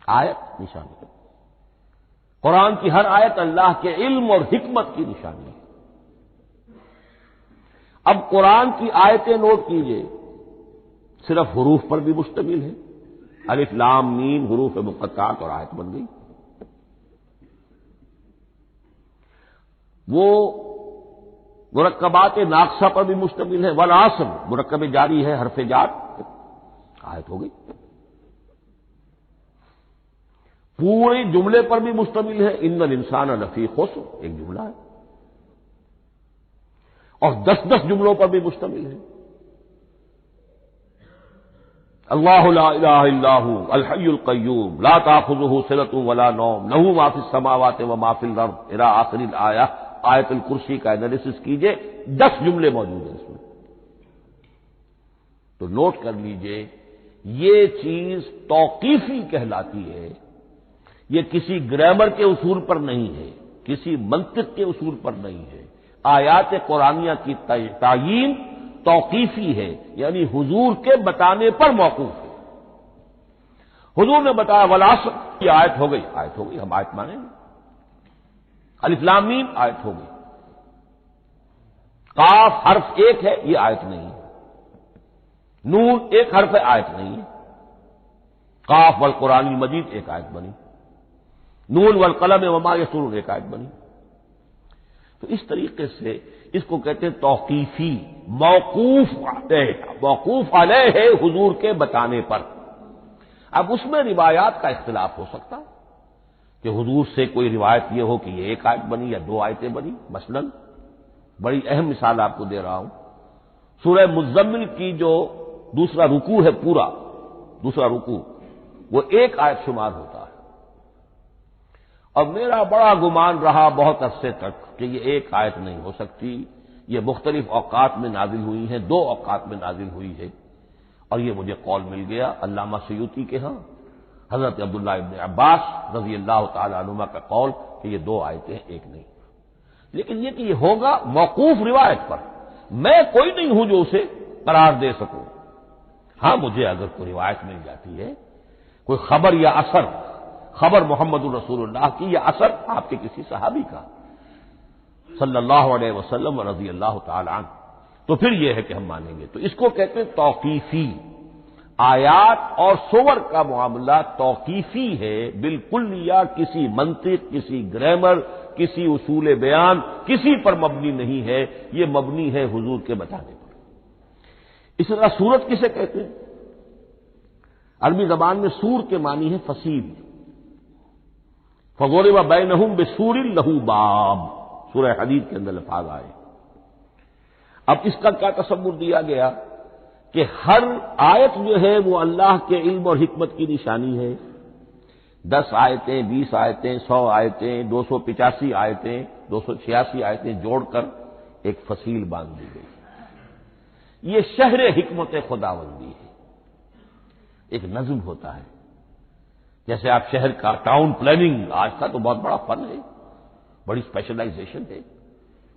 آیت نشانی۔ قرآن کی ہر آیت اللہ کے علم اور حکمت کی نشانی ہے۔ اب قرآن کی آیتیں نوٹ کیجئے، صرف حروف پر بھی مشتمل ہے، الف لام میم حروف مقطعات اور آیت بن گئی۔ وہ مرکبات ناقصہ پر بھی مشتمل ہے، والعصر مرکب جاری ہے، حرف جار آیت ہو گئی۔ پورے جملے پر بھی مشتمل ہے، ان الانسان لفی خسر ایک جملہ ہے، اور 10 جملوں پر بھی مشتمل ہے۔ اللہ لا الہ الا هو الحی القیوم لا تأخذہ سنۃ ولا نوم لہ ما فی السماوات وما فی الارض الی آخر الآیہ۔ آیت الکرسی کا انالیسس کیجئے، 10 جملے موجود ہیں اس میں۔ تو نوٹ کر لیجئے، یہ چیز توقیفی کہلاتی ہے، یہ کسی گرامر کے اصول پر نہیں ہے، کسی منطق کے اصول پر نہیں ہے۔ آیات قرآنیہ کی تعیین توقیفی ہے، یعنی حضور کے بتانے پر موقوف ہے۔ حضور نے بتایا والعصر، یہ آیت ہو گئی، آیت ہو گئی، ہم آیت مانیں گے۔ الف لام میم آیت ہو گئی۔ قاف حرف ایک ہے، یہ آیت نہیں ہے۔ نون ایک حرف ہے، آیت نہیں ہے۔ قاف والقرآن المجید ایک آیت بنی، نون والقلم وما یسطرون ایک آیت بنی۔ تو اس طریقے سے اس کو کہتے ہیں توقیفی، موقوف علیہ ہے حضور کے بتانے پر۔ اب اس میں روایات کا اختلاف ہو سکتا ہے کہ حضور سے کوئی روایت یہ ہو کہ یہ ایک آیت بنی یا 2 آیتیں بنی۔ مثلا بڑی اہم مثال آپ کو دے رہا ہوں، سورہ مزمل کی جو دوسرا رکوع ہے، پورا دوسرا رکوع وہ 1 آیت شمار ہوتا ہے، اور میرا بڑا گمان رہا بہت عرصے تک کہ یہ 1 آیت نہیں ہو سکتی، یہ مختلف اوقات میں نازل ہوئی ہیں، 2 اوقات میں نازل ہوئی ہے، اور یہ مجھے قول مل گیا علامہ سیوطی کے ہاں، حضرت عبداللہ ابن عباس رضی اللہ تعالی عنہما کا قول کہ یہ 2 آیتیں ہیں، 1 نہیں۔ لیکن یہ کہ یہ ہوگا موقوف روایت پر، میں کوئی نہیں ہوں جو اسے قرار دے سکوں۔ ہاں مجھے اگر کوئی روایت مل جاتی ہے، کوئی خبر یا اثر، خبر محمد الرسول اللہ کی یا اثر آپ کے کسی صحابی کا صلی اللہ علیہ وسلم و رضی اللہ تعالی عنہ، تو پھر یہ ہے کہ ہم مانیں گے۔ تو اس کو کہتے ہیں توقیفی۔ آیات اور سور کا معاملہ توقیفی ہے، بالکل، یا کسی منطق، کسی گرامر، کسی اصول بیان، کسی پر مبنی نہیں ہے، یہ مبنی ہے حضور کے بتانے پر۔ اس طرح سورت کسے کہتے ہیں؟ عربی زبان میں سور کے معنی ہے فصیل۔ فضرب بینہم بسور لہ باب، سورہ حدید کے اندر الفاظ آئے۔ اب اس کا کیا تصور دیا گیا کہ ہر آیت جو ہے وہ اللہ کے علم اور حکمت کی نشانی ہے۔ 10 آیتیں، 20 آیتیں، 100 آیتیں، 285 آیتیں، 286 آیتیں جوڑ کر ایک فصیل باندھ دی گئی۔ یہ شہر حکمت خداوندی ہے، ایک نظم ہوتا ہے۔ جیسے آپ شہر کا ٹاؤن پلاننگ آج کا تو بہت بڑا فن ہے، بڑی اسپیشلائزیشن ہے،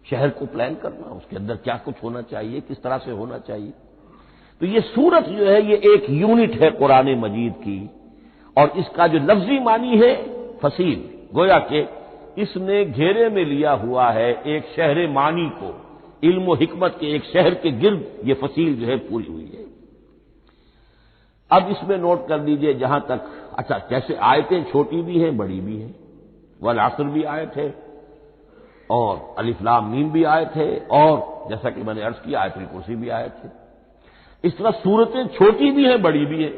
شہر کو پلان کرنا، اس کے اندر کیا کچھ ہونا چاہیے، کس طرح سے ہونا چاہیے۔ تو یہ سورت جو ہے یہ ایک یونٹ ہے قرآن مجید کی، اور اس کا جو لفظی معنی ہے فصیل، گویا کہ اس نے گھیرے میں لیا ہوا ہے ایک شہر معنی کو، علم و حکمت کے ایک شہر کے گرد یہ فصیل جو ہے پوری ہوئی ہے۔ اب اس میں نوٹ کر لیجئے، جہاں تک اچھا جیسے آیتیں چھوٹی بھی ہیں بڑی بھی ہیں، والعصر بھی آیت ہے اور الف لام میم بھی آیت ہے، اور جیسا کہ میں نے عرض کیا آیت الکرسی بھی آیت ہے۔ اس طرح سورتیں چھوٹی بھی ہیں بڑی بھی ہیں۔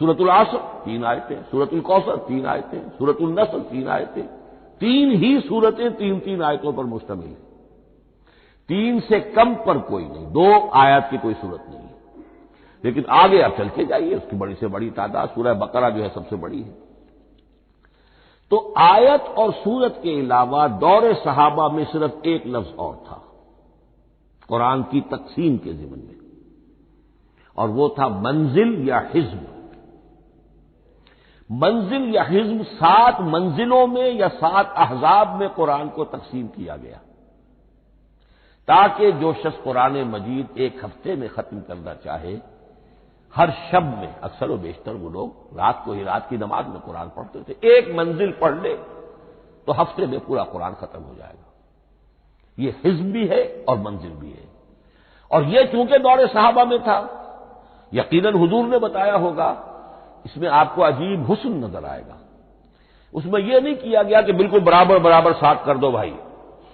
سورۃ العصر 3 آیتیں، سورۃ الکوثر 3 آیتیں، سورۃ النصر 3 آیتیں، 3 ہی سورتیں 3 آیتوں پر مشتمل ہیں، 3 سے کم پر کوئی نہیں، 2 آیات کی کوئی صورت نہیں ہے۔ لیکن آگے آپ چل کے جائیے، اس کی بڑی سے بڑی تعداد سورہ بقرہ جو ہے سب سے بڑی ہے۔ تو آیت اور سورت کے علاوہ دور صحابہ میں صرف ایک لفظ اور تھا قرآن کی تقسیم کے ضمن میں، اور وہ تھا منزل یا حزب۔ منزل یا حزب 7 منزلوں میں یا 7 احزاب میں قرآن کو تقسیم کیا گیا، تاکہ جو شخص قرآن مجید ایک ہفتے میں ختم کرنا چاہے، ہر شب میں اکثر و بیشتر وہ لوگ رات کو ہی رات کی نماز میں قرآن پڑھتے تھے، ایک منزل پڑھ لے تو ہفتے میں پورا قرآن ختم ہو جائے گا۔ یہ حزب بھی ہے اور منزل بھی ہے، اور یہ چونکہ دور صحابہ میں تھا، یقیناً حضور نے بتایا ہوگا، اس میں آپ کو عجیب حسن نظر آئے گا۔ اس میں یہ نہیں کیا گیا کہ بالکل برابر برابر 7 کر دو بھائی،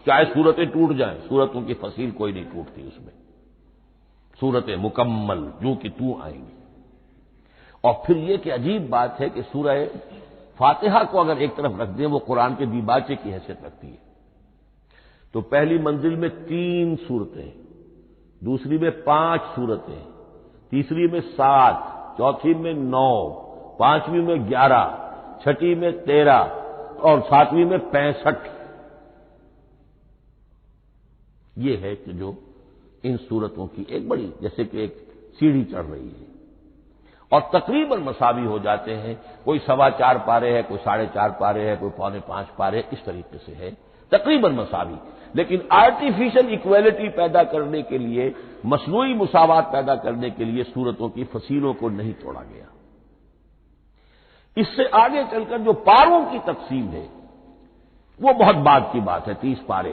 چاہے صورتیں ٹوٹ جائیں، صورتوں کی فصیل کوئی نہیں ٹوٹتی، اس میں صورتیں مکمل جو کہ تو آئیں گی۔ اور پھر یہ کہ عجیب بات ہے کہ سورہ فاتحہ کو اگر ایک طرف رکھ دیں، وہ قرآن کے دیباچے کی حیثیت رکھتی ہے، تو پہلی منزل میں 3 سورتیں، دوسری میں 5 سورتیں، تیسری میں 7، چوتھی میں 9، پانچویں میں 11، چھٹی میں 13 اور 7ویں میں 65۔ یہ ہے کہ جو ان صورتوں کی ایک بڑی جیسے کہ ایک سیڑھی چڑھ رہی ہے، اور تقریباً مساوی ہو جاتے ہیں، کوئی 4.25 پارے ہے، کوئی 4.5 پارے ہے، کوئی 4.25 پارے، اس طریقے سے ہے تقریباً مساوی۔ لیکن آرٹیفیشل ایکویلٹی پیدا کرنے کے لیے، مصنوعی مساوات پیدا کرنے کے لیے صورتوں کی فصیلوں کو نہیں توڑا گیا۔ اس سے آگے چل کر جو پاروں کی تقسیم ہے وہ بہت بعد کی بات ہے، 30 پارے،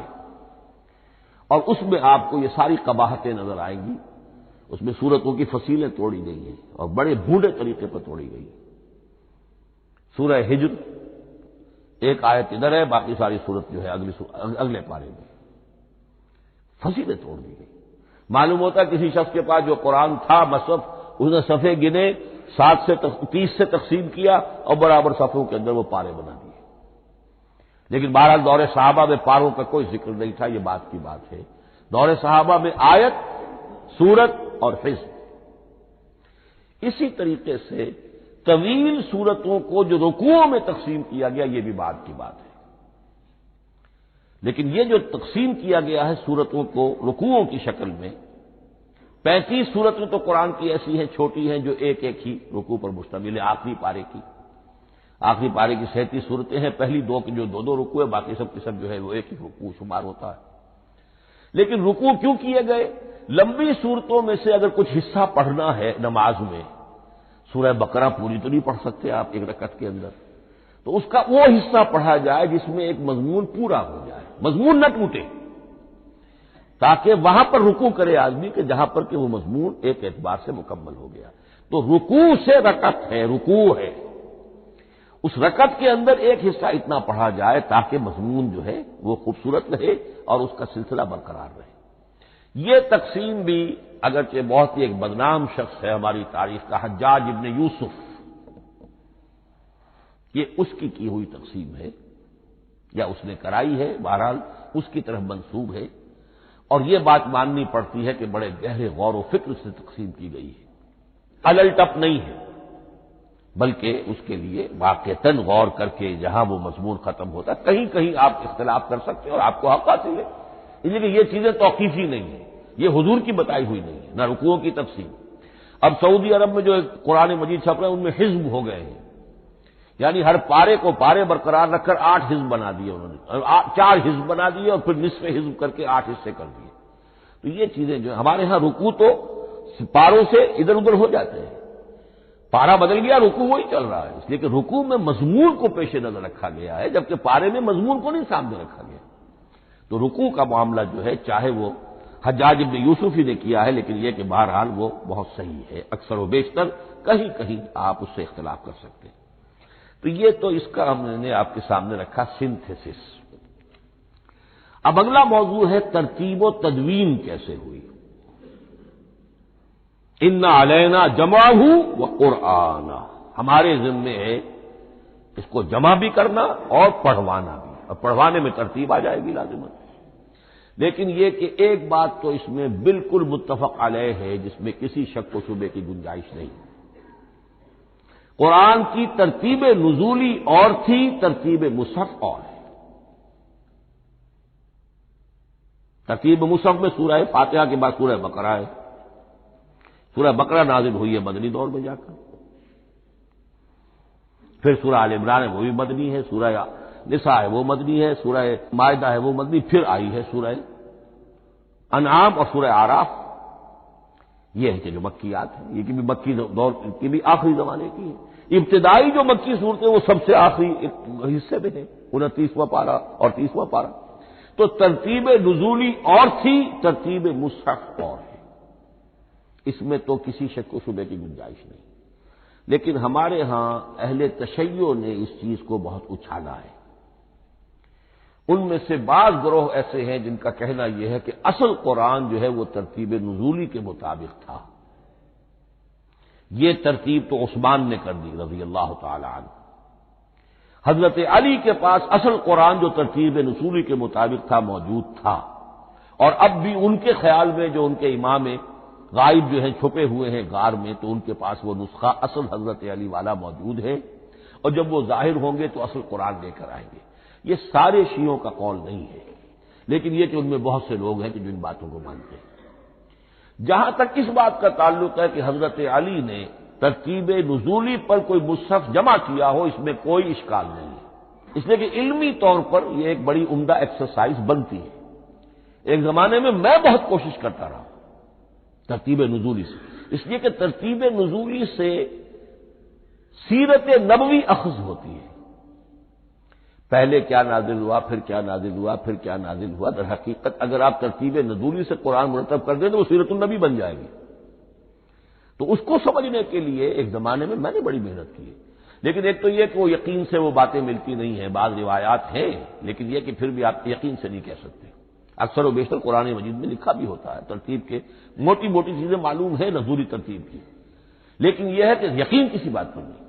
اور اس میں آپ کو یہ ساری قباحتیں نظر آئیں گی۔ اس میں صورتوں کی فصیلیں توڑی گئی ہیں اور بڑے بھونڈے طریقے پر توڑی گئی۔ سورہ ہجر ایک آیت ادھر ہے، باقی ساری صورت جو ہے اگلے پارے میں فصیلیں توڑ دی گئی۔ معلوم ہوتا ہے کسی شخص کے پاس جو قرآن تھا مصحف، اس نے صفحے گنے، 7 سے 30 سے تقسیم کیا اور برابر صفحوں کے اندر وہ پارے بنا دیے۔ لیکن بہرحال دور صحابہ میں پاروں کا کوئی ذکر نہیں تھا، یہ بات کی بات ہے۔ دور صحابہ میں آیت، سورت اور حزب۔ اسی طریقے سے طویل سورتوں کو جو رکوعوں میں تقسیم کیا گیا، یہ بھی بات کی بات ہے۔ لیکن یہ جو تقسیم کیا گیا ہے سورتوں کو رکوعوں کی شکل میں، 35 سورتیں تو قرآن کی ایسی ہیں چھوٹی ہیں جو ایک ایک ہی رکوع پر مشتمل ہے، آخری پارے کی۔ آخری پارے کی 37 صورتیں ہیں، پہلی 2 کی جو 2 رکوع ہے، باقی سب کی سب جو ہے وہ ایک ہی رکوع شمار ہوتا ہے۔ لیکن رکوع کیوں کیے گئے؟ لمبی صورتوں میں سے اگر کچھ حصہ پڑھنا ہے نماز میں، سورہ بقرہ پوری تو نہیں پڑھ سکتے آپ ایک رکعت کے اندر، تو اس کا وہ حصہ پڑھا جائے جس میں ایک مضمون پورا ہو جائے، مضمون نہ ٹوٹے، تاکہ وہاں پر رکوع کرے آدمی کہ جہاں پر کہ وہ مضمون ایک اعتبار سے مکمل ہو گیا۔ تو رکوع سے رکعت ہے، رکوع ہے، اس رکعت کے اندر ایک حصہ اتنا پڑھا جائے تاکہ مضمون جو ہے وہ خوبصورت رہے اور اس کا سلسلہ برقرار رہے۔ یہ تقسیم بھی اگرچہ بہت ہی ایک بدنام شخص ہے ہماری تاریخ کا، حجاج ابن یوسف، یہ اس کی ہوئی تقسیم ہے یا اس نے کرائی ہے، بہرحال اس کی طرف منسوب ہے، اور یہ بات ماننی پڑتی ہے کہ بڑے گہرے غور و فکر سے تقسیم کی گئی ہے، الل ٹپ نہیں ہے، بلکہ اس کے لیے واقعتاً غور کر کے جہاں وہ مضمون ختم ہوتا ہے، کہیں کہیں آپ اختلاف کر سکتے ہیں اور آپ کو حق حاصل ہے، اس لیے کہ یہ چیزیں توقیفی نہیں ہیں، یہ حضور کی بتائی ہوئی نہیں ہے، نہ رکوعوں کی تفصیل۔ اب سعودی عرب میں جو قرآن مجید چھپ رہے ہیں ان میں حزب ہو گئے ہیں، یعنی ہر پارے کو پارے برقرار رکھ کر 8 حزب بنا دیے انہوں نے، 4 حزب بنا دیے اور پھر نصف حزب کر کے 8 حصے کر دیے۔ تو یہ چیزیں جو ہمارے ہاں رکوع تو پاروں سے ادھر ادھر ہو جاتے ہیں، پارا بدل گیا رکوع وہی چل رہا ہے، اس لیے کہ رکوع میں مضمون کو پیش نظر رکھا گیا ہے، جبکہ پارے میں مضمون کو نہیں سامنے رکھا گیا۔ تو رکوع کا معاملہ جو ہے چاہے وہ حجاج ابن یوسف ہی نے کیا ہے، لیکن یہ کہ بہرحال وہ بہت صحیح ہے، اکثر و بیشتر کہیں کہیں آپ اس سے اختلاف کر سکتے ہیں۔ تو یہ تو اس کا ہم نے آپ کے سامنے رکھا سنتھیسس۔ اب اگلا موضوع ہے ترتیب و تدوین کیسے ہوئی۔ ان علینا جمعہ و قرآن، ہمارے ذمے ہے اس کو جمع بھی کرنا اور پڑھوانا بھی، اور پڑھوانے میں ترتیب آ جائے گی لازماً۔ لیکن یہ کہ ایک بات تو اس میں بالکل متفق علیہ ہے، جس میں کسی شک و شبے کی گنجائش نہیں۔ قرآن کی ترتیب نزولی اور تھی، ترتیب مصحف اور ہے۔ ترتیب مصحف میں سورہ فاتحہ کے بعد سورہ بقرہ ہے۔ سورہ بقرہ نازل ہوئی ہے مدنی دور میں جا کر، پھر سورہ آل عمران ہے وہ بھی مدنی ہے، سورہ نساء ہے وہ مدنی ہے، سورہ مائدہ ہے وہ مدنی، پھر آئی ہے سورہ انعام اور سورہ اعراف۔ یہ ہے کہ جو مکیات ہیں، یہ کہ بھی مکی دور کی بھی آخری زمانے کی ہے۔ ابتدائی جو مکی صورتیں وہ سب سے آخری حصے میں ہیں، 29واں پارہ اور 30واں پارہ۔ تو ترتیب نزولی اور تھی، ترتیب مصحف اور ہے، اس میں تو کسی شک و شبے کی گنجائش نہیں۔ لیکن ہمارے ہاں اہل تشیع نے اس چیز کو بہت اچھالا ہے۔ ان میں سے بعض گروہ ایسے ہیں جن کا کہنا یہ ہے کہ اصل قرآن جو ہے وہ ترتیب نزولی کے مطابق تھا، یہ ترتیب تو عثمان نے کر دی رضی اللہ تعالی عنہ۔ حضرت علی کے پاس اصل قرآن جو ترتیب نزولی کے مطابق تھا موجود تھا، اور اب بھی ان کے خیال میں جو ان کے امام غائب جو ہیں چھپے ہوئے ہیں غار میں، تو ان کے پاس وہ نسخہ اصل حضرت علی والا موجود ہے، اور جب وہ ظاہر ہوں گے تو اصل قرآن لے کر آئیں گے۔ یہ سارے شیعوں کا قول نہیں ہے، لیکن یہ کہ ان میں بہت سے لوگ ہیں کہ جو ان باتوں کو مانتے ہیں۔ جہاں تک اس بات کا تعلق ہے کہ حضرت علی نے ترتیب نزولی پر کوئی مصحف جمع کیا ہو، اس میں کوئی اشکال نہیں ہے، اس لیے کہ علمی طور پر یہ ایک بڑی عمدہ ایکسرسائز بنتی ہے۔ ایک زمانے میں میں بہت کوشش کرتا رہا ترتیب نزولی سے، اس لیے کہ ترتیب نزولی سے سیرت نبوی اخذ ہوتی ہے، پہلے کیا نازل ہوا، پھر کیا نازل ہوا، پھر کیا نازل ہوا۔ در حقیقت اگر آپ ترتیب نزولی سے قرآن مرتب کر دیں تو وہ سیرت النبی بن جائے گی۔ تو اس کو سمجھنے کے لیے ایک زمانے میں نے بڑی محنت کی ہے، لیکن ایک تو یہ کہ وہ یقین سے وہ باتیں ملتی نہیں ہیں، بعض روایات ہیں، لیکن یہ کہ پھر بھی آپ یقین سے نہیں کہہ سکتے۔ اکثر و بیشتر قرآن مجید میں لکھا بھی ہوتا ہے ترتیب کے، موٹی موٹی چیزیں معلوم ہے نزولی ترتیب کی، لیکن یہ ہے کہ یقین کسی بات پر نہیں۔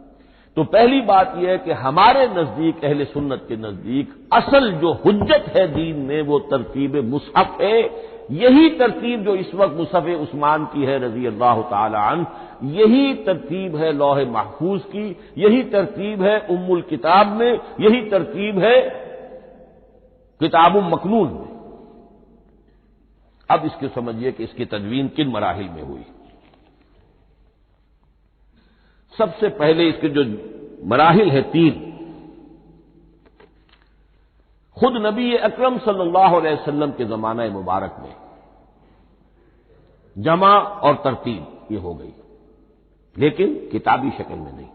تو پہلی بات یہ ہے کہ ہمارے نزدیک، اہل سنت کے نزدیک، اصل جو حجت ہے دین میں وہ ترتیب مصحف ہے۔ یہی ترتیب جو اس وقت مصحف عثمان کی ہے رضی اللہ تعالی عنہ، یہی ترتیب ہے لوح محفوظ کی، یہی ترتیب ہے ام الکتاب میں، یہی ترتیب ہے کتاب مکنون میں۔ اب اس کو سمجھیے کہ اس کی تدوین کن مراحل میں ہوئی۔ سب سے پہلے اس کے جو مراحل ہے 3، خود نبی اکرم صلی اللہ علیہ وسلم کے زمانہ مبارک میں جمع اور ترتیب یہ ہو گئی، لیکن کتابی شکل میں نہیں،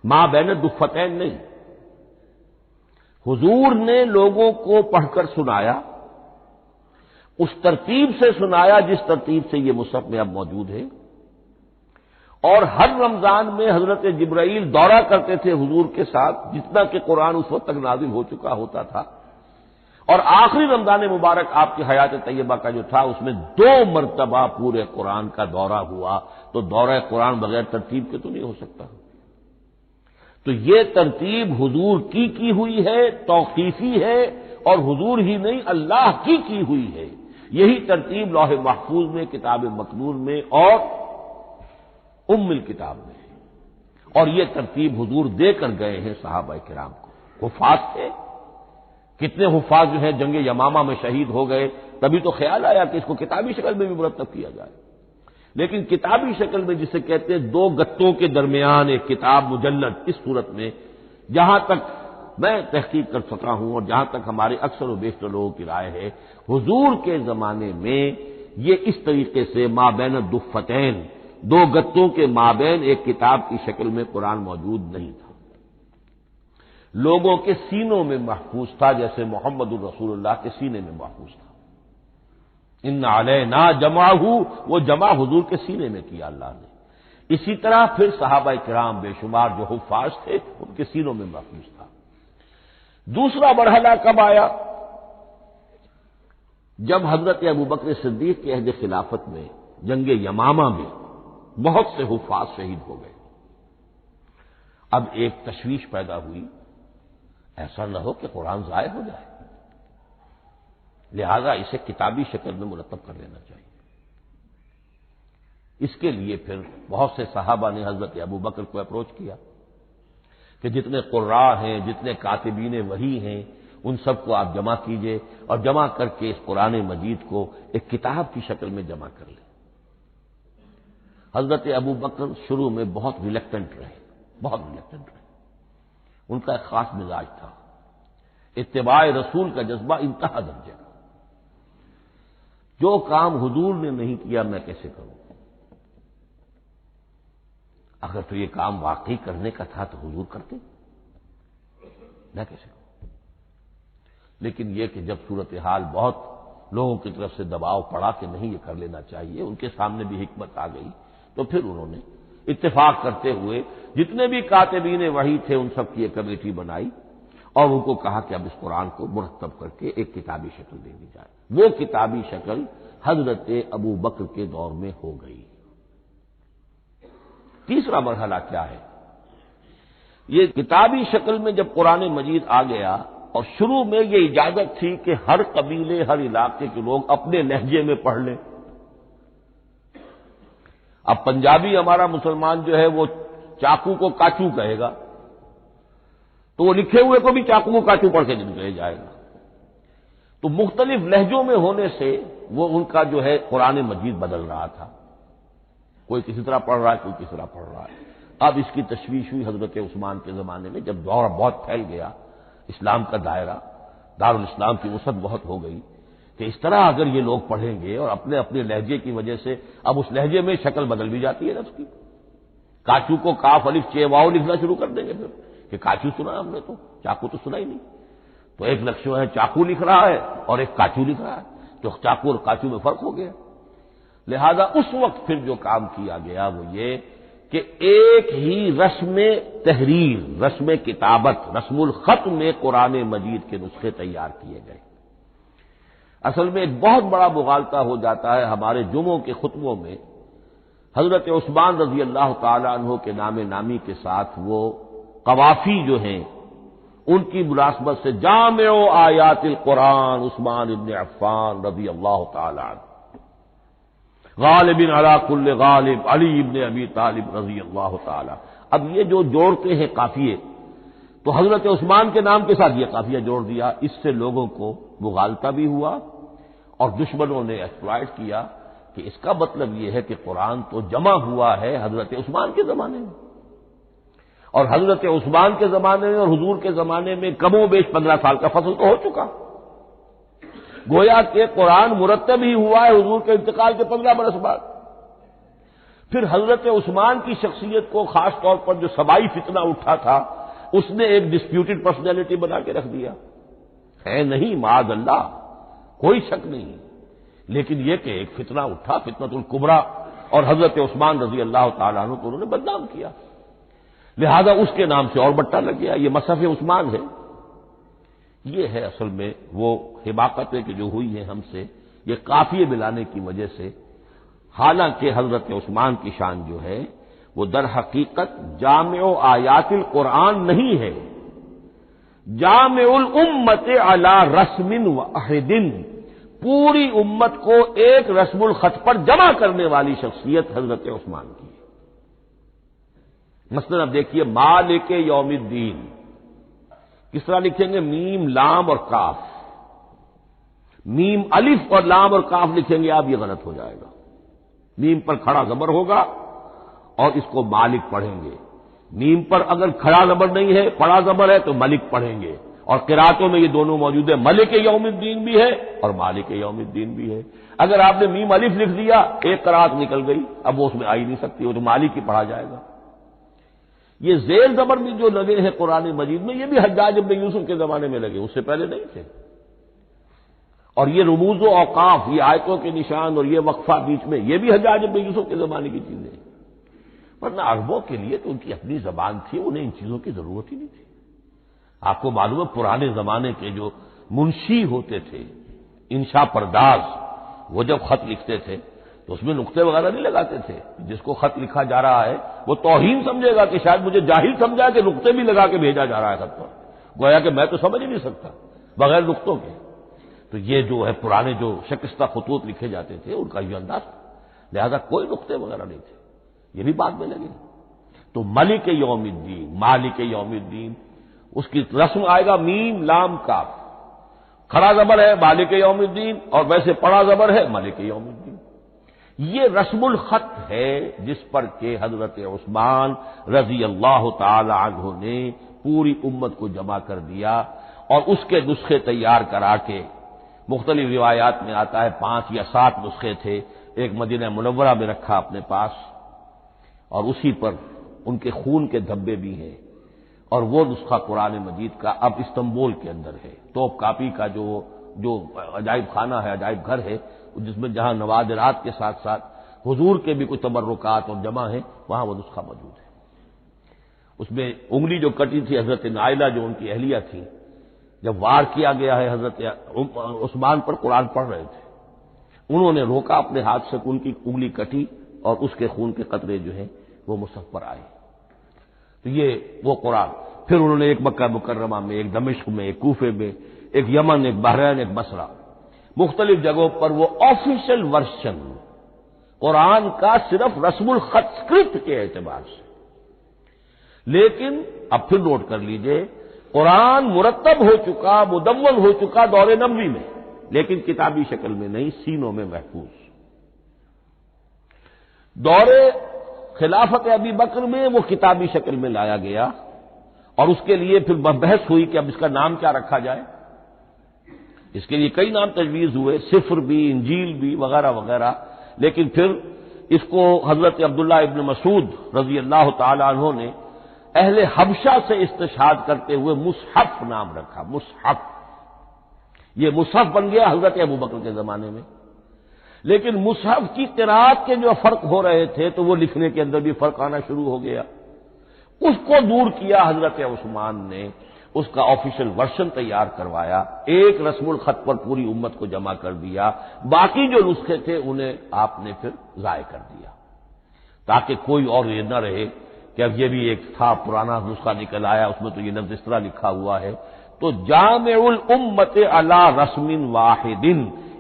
ما بین الدفتین نہیں۔ حضور نے لوگوں کو پڑھ کر سنایا، اس ترتیب سے سنایا جس ترتیب سے یہ مصحف میں اب موجود ہے، اور ہر رمضان میں حضرت جبرائیل دورہ کرتے تھے حضور کے ساتھ، جتنا کہ قرآن اس وقت تک نازل ہو چکا ہوتا تھا، اور آخری رمضان مبارک آپ کی حیات طیبہ کا جو تھا اس میں 2 مرتبہ پورے قرآن کا دورہ ہوا، تو دورہ قرآن بغیر ترتیب کے تو نہیں ہو سکتا۔ تو یہ ترتیب حضور کی ہوئی ہے، توقیفی ہے، اور حضور ہی نہیں اللہ کی ہوئی ہے۔ یہی ترتیب لوح محفوظ میں، کتاب مکنون میں اور ام الکتاب میں، اور یہ ترتیب حضور دے کر گئے ہیں صحابہ کرام کو۔ حفاظ تھے، کتنے حفاظ جو ہیں جنگ یمامہ میں شہید ہو گئے، تبھی تو خیال آیا کہ اس کو کتابی شکل میں بھی مرتب کیا جائے، لیکن کتابی شکل میں جسے کہتے ہیں 2 گتوں کے درمیان ایک کتاب مجلد، اس صورت میں جہاں تک میں تحقیق کر سکا ہوں اور جہاں تک ہمارے اکثر و بیشتر لوگوں کی رائے ہے، حضور کے زمانے میں یہ اس طریقے سے ما بین الدفتین، 2 گتوں کے مابین ایک کتاب کی شکل میں قرآن موجود نہیں تھا، لوگوں کے سینوں میں محفوظ تھا، جیسے محمد الرسول اللہ کے سینے میں محفوظ تھا۔ ان علینا جمعہ، وہ جمع حضور کے سینے میں کیا اللہ نے۔ اسی طرح پھر صحابہ کرام بے شمار جو حفاظ تھے ان کے سینوں میں محفوظ تھا۔ دوسرا مرحلہ کب آیا؟ جب حضرت ابوبکر صدیق کے عہد خلافت میں جنگ یمامہ میں بہت سے حفاظ شہید ہو گئے۔ اب ایک تشویش پیدا ہوئی، ایسا نہ ہو کہ قرآن ضائع ہو جائے، لہذا اسے کتابی شکل میں مرتب کر لینا چاہیے۔ اس کے لیے پھر بہت سے صحابہ نے حضرت ابوبکر کو اپروچ کیا کہ جتنے قراء ہیں، جتنے کاتبین وحی ہیں، ان سب کو آپ جمع کیجئے اور جمع کر کے اس قرآن مجید کو ایک کتاب کی شکل میں جمع کر لیں۔ حضرت ابوبکر شروع میں بہت ریلیکٹنٹ رہے، ان کا ایک خاص مزاج تھا، اتباع رسول کا جذبہ انتہا درجہ۔ جو کام حضور نے نہیں کیا میں کیسے کروں؟ اگر تو یہ کام واقعی کرنے کا تھا تو حضور کرتے، میں کیسے کروں؟ لیکن یہ کہ جب صورتحال بہت لوگوں کی طرف سے دباؤ پڑا کہ نہیں یہ کر لینا چاہیے، ان کے سامنے بھی حکمت آ گئی، تو پھر انہوں نے اتفاق کرتے ہوئے جتنے بھی کاتبین وحی تھے ان سب کی ایک کمیٹی بنائی اور ان کو کہا کہ اب اس قرآن کو مرتب کر کے ایک کتابی شکل دے دی جائے۔ وہ کتابی شکل حضرت ابوبکر کے دور میں ہو گئی۔ تیسرا مرحلہ کیا ہے؟ یہ کتابی شکل میں جب قرآن مجید آ گیا اور شروع میں یہ اجازت تھی کہ ہر قبیلے، ہر علاقے کے لوگ اپنے لہجے میں پڑھ لیں۔ اب پنجابی ہمارا مسلمان جو ہے وہ چاقو کو کاچو کہے گا تو وہ لکھے ہوئے کو بھی چاقو کو کاچو پڑھ کے نکلے جائے گا۔ تو مختلف لہجوں میں ہونے سے وہ ان کا جو ہے قرآن مجید بدل رہا تھا، کوئی کسی طرح پڑھ رہا ہے، کوئی کسی طرح پڑھ رہا ہے۔ اب اس کی تشویش ہوئی حضرت عثمان کے زمانے میں، جب دور بہت پھیل گیا، اسلام کا دائرہ، دارالاسلام کی وسعت بہت ہو گئی کہ اس طرح اگر یہ لوگ پڑھیں گے اور اپنے اپنے لہجے کی وجہ سے اب اس لہجے میں شکل بدل بھی جاتی ہے لفظ کی۔ کاچو کو کاف الف چے واؤ لکھنا شروع کر دیں گے پھر کہ کاچو سنا ہم نے، تو چاقو تو سنا ہی نہیں۔ تو ایک نقشہ ہے چاقو لکھ رہا ہے اور ایک کاچو لکھ رہا ہے، تو چاقو اور کاچو میں فرق ہو گیا۔ لہذا اس وقت پھر جو کام کیا گیا وہ یہ کہ ایک ہی رسم تحریر، رسم کتابت، رسم الخط میں قرآن مجید کے نسخے تیار کیے گئے۔ اصل میں ایک بہت بڑا مغالطہ ہو جاتا ہے ہمارے جمعوں کے خطبوں میں، حضرت عثمان رضی اللہ تعالی عنہ کے نام نامی کے ساتھ وہ قوافی جو ہیں ان کی مناسبت سے جامع آیات القرآن عثمان ابن عفان رضی اللہ تعالی عنہ، غالب علی کل غالب علی ابن ابی طالب رضی اللہ تعالی۔ اب یہ جو جوڑتے ہیں قافیے، تو حضرت عثمان کے نام کے ساتھ یہ قافیہ جوڑ دیا، اس سے لوگوں کو مغالطہ بھی ہوا اور دشمنوں نے ایکسپلائٹ کیا کہ اس کا مطلب یہ ہے کہ قرآن تو جمع ہوا ہے حضرت عثمان کے زمانے میں، اور حضرت عثمان کے زمانے میں اور حضور کے زمانے میں کم و بیش 15 سال کا فصل تو ہو چکا، گویا کہ قرآن مرتب ہی ہوا ہے حضور کے انتقال کے 15 برس بعد۔ پھر حضرت عثمان کی شخصیت کو خاص طور پر جو سبائی فتنہ اٹھا تھا اس نے ایک ڈسپیوٹڈ پرسنالٹی بنا کے رکھ دیا ہے، نہیں معاذ اللہ کوئی شک نہیں، لیکن یہ کہ ایک فتنہ اٹھا، فتنۃ الکبریٰ، اور حضرت عثمان رضی اللہ تعالیٰ عنہ کو انہوں نے بدنام کیا، لہذا اس کے نام سے اور بٹا لگ گیا، یہ مصحف عثمان ہے۔ یہ ہے اصل میں وہ حماقتیں کہ جو ہوئی ہیں ہم سے، یہ قافیے ملانے کی وجہ سے، حالانکہ حضرت عثمان کی شان جو ہے وہ در حقیقت جامع آیات القرآن نہیں ہے، جامع الامت علی رسم واحد، پوری امت کو ایک رسم الخط پر جمع کرنے والی شخصیت حضرت عثمان کی ہے۔ مثلا اب دیکھیے مالک یوم الدین کس طرح لکھیں گے؟ میم لام اور کاف، میم الف اور لام اور کاف لکھیں گے آپ، یہ غلط ہو جائے گا، میم پر کھڑا زبر ہوگا اور اس کو مالک پڑھیں گے، میم پر اگر کھڑا زبر نہیں ہے پڑا زبر ہے تو ملک پڑھیں گے، اور قراتوں میں یہ دونوں موجود ہے، ملک یوم الدین بھی ہے اور مالک یوم الدین بھی ہے۔ اگر آپ نے میم الف لکھ دیا ایک قرات نکل گئی، اب وہ اس میں آ ہی نہیں سکتی، وہ تو مالک ہی پڑھا جائے گا۔ یہ زیر زبر بھی جو لگے ہیں قرآن مجید میں، یہ بھی حجاج ابن یوسف کے زمانے میں لگے، اس سے پہلے نہیں تھے، اور یہ رموز و اوقاف، یہ آیتوں کے نشان اور یہ وقفہ بیچ میں، یہ بھی حجاج بن یوسف کے زمانے کی چیزیں ہیں، ورنہ عربوں کے لیے تو ان کی اپنی زبان تھی، انہیں ان چیزوں کی ضرورت ہی نہیں تھی۔ آپ کو معلوم ہے پرانے زمانے کے جو منشی ہوتے تھے، انشا پرداز، وہ جب خط لکھتے تھے تو اس میں نقطے وغیرہ نہیں لگاتے تھے۔ جس کو خط لکھا جا رہا ہے وہ توہین سمجھے گا کہ شاید مجھے جاہل سمجھا کہ نقطے بھی لگا کے بھیجا جا رہا ہے خط پر، گویا کہ میں تو سمجھ ہی نہیں سکتا بغیر نقطوں کے۔ تو یہ جو ہے پرانے جو شکستہ خطوط لکھے جاتے تھے ان کا یہ انداز تھا، لہذا کوئی نقطے وغیرہ نہیں تھے، یہ بھی بعد میں لگے۔ تو ملک یوم الدین، مالک یوم الدین، اس کی رسم آئے گا میم لام کاف، کھڑا زبر ہے مالک یوم الدین اور ویسے پڑا زبر ہے ملک یوم الدین۔ یہ رسم الخط ہے جس پر کہ حضرت عثمان رضی اللہ تعالی عنہ نے پوری امت کو جمع کر دیا اور اس کے نسخے تیار کرا کے، مختلف روایات میں آتا ہے 5 یا 7 نسخے تھے، ایک مدینہ منورہ میں رکھا اپنے پاس، اور اسی پر ان کے خون کے دھبے بھی ہیں، اور وہ نسخہ قرآن مجید کا اب استنبول کے اندر ہے، توپ کاپی کا جو عجائب خانہ ہے، عجائب گھر ہے، جس میں جہاں نوادرات کے ساتھ ساتھ حضور کے بھی کچھ تبرکات اور جمع ہیں، وہاں وہ نسخہ موجود ہے۔ اس میں انگلی جو کٹی تھی حضرت نائلہ جو ان کی اہلیہ تھی، جب وار کیا گیا ہے حضرت عثمان پر، قرآن پڑھ رہے تھے، انہوں نے روکا اپنے ہاتھ سے، ان کی انگلی کٹی اور اس کے خون کے قطرے جو ہیں وہ مصحف پر آئے۔ تو یہ وہ قرآن، پھر انہوں نے ایک مکہ مکرمہ میں، ایک دمشق میں، ایک کوفے میں، ایک یمن، ایک بحرین، ایک بصرہ، مختلف جگہوں پر وہ آفیشل ورژن قرآن کا صرف رسم الخط اسکرپٹ کے اعتبار سے۔ لیکن اب پھر نوٹ کر لیجئے، قرآن مرتب ہو چکا، مدون ہو چکا دور نبوی میں، لیکن کتابی شکل میں نہیں، سینوں میں محفوظ۔ دور خلافت ابی بکر میں وہ کتابی شکل میں لایا گیا، اور اس کے لیے پھر بحث ہوئی کہ اب اس کا نام کیا رکھا جائے۔ اس کے لیے کئی نام تجویز ہوئے، سفر بھی، انجیل بھی، وغیرہ وغیرہ، لیکن پھر اس کو حضرت عبداللہ ابن مسعود رضی اللہ تعالی عنہ نے اہل حبشہ سے استشہاد کرتے ہوئے مصحف نام رکھا، مصحف۔ یہ مصحف بن گیا حضرت ابوبکر کے زمانے میں، لیکن مصحف کی قراءت کے جو فرق ہو رہے تھے تو وہ لکھنے کے اندر بھی فرق آنا شروع ہو گیا، اس کو دور کیا حضرت عثمان نے، اس کا آفیشل ورژن تیار کروایا، ایک رسم الخط پر پوری امت کو جمع کر دیا، باقی جو نسخے تھے انہیں آپ نے پھر ضائع کر دیا، تاکہ کوئی اور یہ نہ رہے کہ اب یہ بھی ایک تھا پرانا نسخہ نکل آیا، اس میں تو یہ لفظ اس طرح لکھا ہوا ہے۔ تو جامع الامت علی رسم واحد،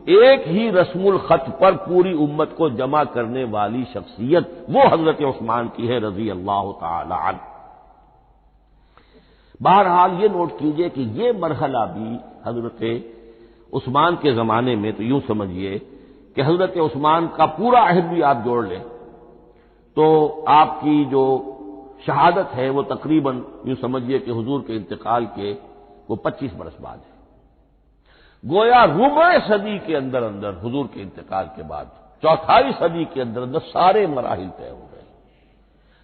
ایک ہی رسم الخط پر پوری امت کو جمع کرنے والی شخصیت وہ حضرت عثمان کی ہے رضی اللہ تعالی عنہ۔ بہرحال یہ نوٹ کیجئے کہ یہ مرحلہ بھی حضرت عثمان کے زمانے میں، تو یوں سمجھیے کہ حضرت عثمان کا پورا عہد بھی آپ جوڑ لیں تو آپ کی جو شہادت ہے وہ تقریباً یوں سمجھیے کہ حضور کے انتقال کے وہ 25 برس بعد ہے، گویا ربع صدی کے اندر اندر حضور کے انتقال کے بعد، چوتھائی صدی کے اندر اندر سارے مراحل طے ہو گئے۔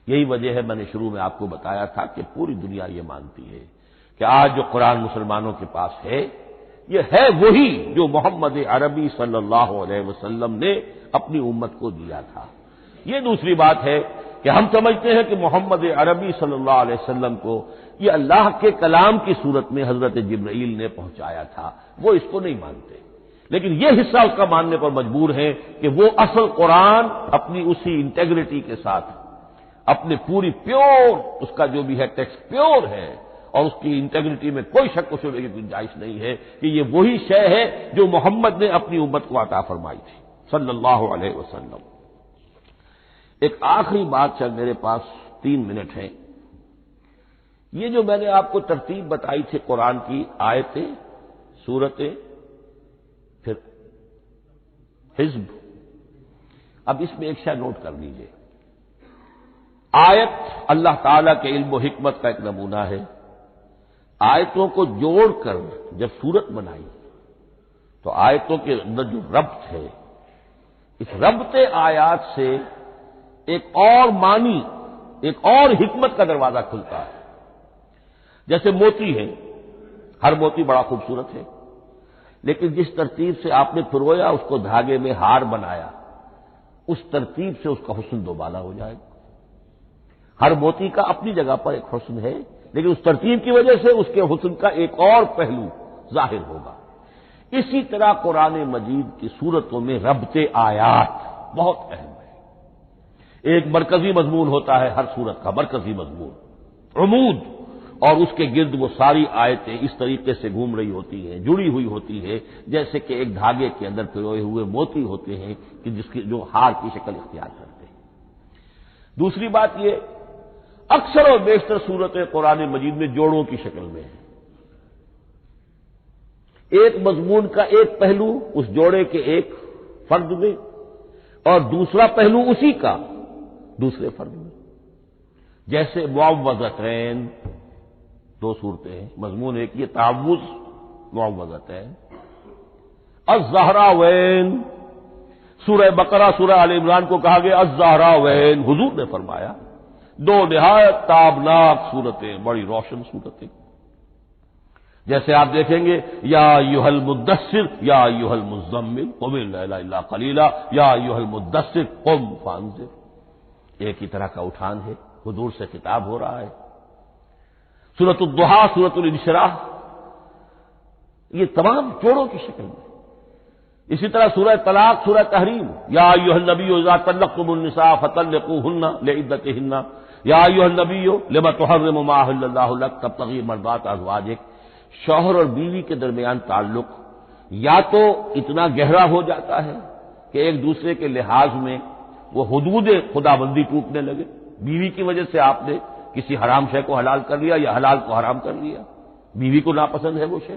یہی وجہ ہے میں نے شروع میں آپ کو بتایا تھا کہ پوری دنیا یہ مانتی ہے کہ آج جو قرآن مسلمانوں کے پاس ہے یہ ہے وہی جو محمد عربی صلی اللہ علیہ وسلم نے اپنی امت کو دیا تھا۔ یہ دوسری بات ہے کہ ہم سمجھتے ہیں کہ محمد عربی صلی اللہ علیہ وسلم کو یہ اللہ کے کلام کی صورت میں حضرت جبرائیل نے پہنچایا تھا، وہ اس کو نہیں مانتے، لیکن یہ حصہ اس کا ماننے پر مجبور ہے کہ وہ اصل قرآن اپنی اسی انٹیگریٹی کے ساتھ، اپنے پوری پیور، اس کا جو بھی ہے ٹیکسٹ پیور ہے اور اس کی انٹیگریٹی میں کوئی شک و شبہ کی گنجائش نہیں ہے کہ یہ وہی شے ہے جو محمد نے اپنی امت کو عطا فرمائی تھی صلی اللہ علیہ وسلم۔ ایک آخری بات چل، میرے پاس 3 منٹ ہیں، یہ جو میں نے آپ کو ترتیب بتائی تھی قرآن کی، آیتیں، سورتیں، پھر حزب، اب اس میں ایک شے نوٹ کر لیجئے، آیت اللہ تعالی کے علم و حکمت کا ایک نمونہ ہے، آیتوں کو جوڑ کر جب سورت بنائی تو آیتوں کے اندر جو ربط ہے، اس ربط آیات سے ایک اور معنی، ایک اور حکمت کا دروازہ کھلتا ہے۔ جیسے موتی ہے، ہر موتی بڑا خوبصورت ہے، لیکن جس ترتیب سے آپ نے پرویا، اس کو دھاگے میں ہار بنایا، اس ترتیب سے اس کا حسن دوبالا ہو جائے گا۔ ہر موتی کا اپنی جگہ پر ایک حسن ہے، لیکن اس ترتیب کی وجہ سے اس کے حسن کا ایک اور پہلو ظاہر ہوگا۔ اسی طرح قرآن مجید کی صورتوں میں ربط آیات بہت اہم ہے۔ ایک مرکزی مضمون ہوتا ہے ہر صورت کا، مرکزی مضمون عمود، اور اس کے گرد وہ ساری آیتیں اس طریقے سے گھوم رہی ہوتی ہیں، جڑی ہوئی ہوتی ہے، جیسے کہ ایک دھاگے کے اندر پروئے ہوئے موتی ہوتے ہیں کہ جس کی جو ہار کی شکل اختیار کرتے ہیں۔ دوسری بات یہ، اکثر اور بیشتر صورتیں قرآن مجید میں جوڑوں کی شکل میں ہیں۔ ایک مضمون کا ایک پہلو اس جوڑے کے ایک فرد میں، اور دوسرا پہلو اسی کا دوسرے فرد میں۔ جیسے معوذتین، دو صورتیں ہیں، مضمون ایک یہ تعوذ، معوذتین۔ الزہراوین، سورہ بقرہ سورہ آل عمران کو کہا گیا الزہراوین، حضور نے فرمایا دو نہایت تابناک صورتیں، بڑی روشن صورتیں۔ جیسے آپ دیکھیں گے یا ایھا المدثر یا ایھا المزمل قم اللیل الا قلیلا یا ایھا المدثر قم فانذر، ایک ہی طرح کا اٹھان ہے، حضور سے خطاب ہو رہا ہے۔ سورۃ الضحیٰ، سورۃ الانشراح، یہ تمام جوڑوں کی شکل میں۔ اسی طرح سورہ طلاق، سورہ تحریم، یا ایھا النبی اذا طلقتم النساء فطلقوهن لعدتهن یا ایھا النبی لم تحرم ما احل اللہ لک تبتغی مرضات ازواجک۔ شوہر اور بیوی کے درمیان تعلق یا تو اتنا گہرا ہو جاتا ہے کہ ایک دوسرے کے لحاظ میں وہ حدود خدابندی ٹوٹنے لگے، بیوی کی وجہ سے آپ نے کسی حرام شے کو حلال کر لیا یا حلال کو حرام کر لیا، بیوی کو ناپسند ہے وہ شے،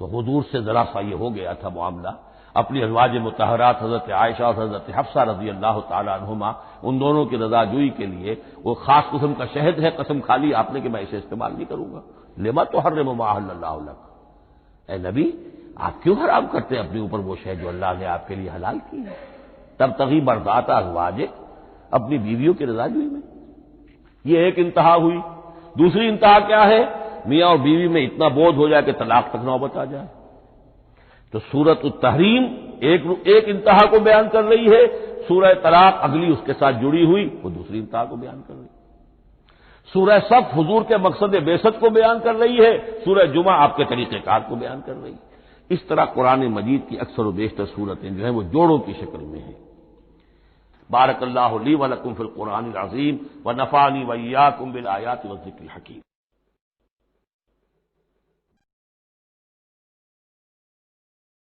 تو حضور سے ذرا سا یہ ہو گیا تھا معاملہ۔ اپنی ازواج مطہرات حضرت عائشہ اور حضرت حفصہ رضی اللہ تعالی عنہما، ان دونوں کی رضا جوئی کے لیے وہ خاص قسم کا شہد ہے، قسم کھا لی آپ نے کہ میں اسے استعمال نہیں کروں گا۔ لما تحرم ما احل اللہ لک، اے نبی آپ کیوں حرام کرتے ہیں اپنے اوپر وہ شے جو اللہ نے آپ کے لیے حلال کی ہے؟ تبتغی مرضات ازواجک، اپنی بیویوں کی رضا جوئی میں۔ یہ ایک انتہا ہوئی۔ دوسری انتہا کیا ہے؟ میاں اور بیوی میں اتنا بودھ ہو جائے کہ طلاق تک نوبت آ جائے۔ تو سورۃ التحریم ایک انتہا کو بیان کر رہی ہے، سورہ طلاق اگلی اس کے ساتھ جڑی ہوئی وہ دوسری انتہا کو بیان کر رہی ہے۔ سورہ صف حضور کے مقصد بعثت کو بیان کر رہی ہے، سورہ جمعہ آپ کے طریقہ کار کو بیان کر رہی ہے۔ اس طرح قرآن مجید کی اکثر و بیشتر صورتیں جو ہیں وہ جوڑوں کی شکل میں ہیں۔ بارک اللہ لی و لکم فی القرآن العظیم ونفعنی وإیاکم بالآیات والذکر الحکیم۔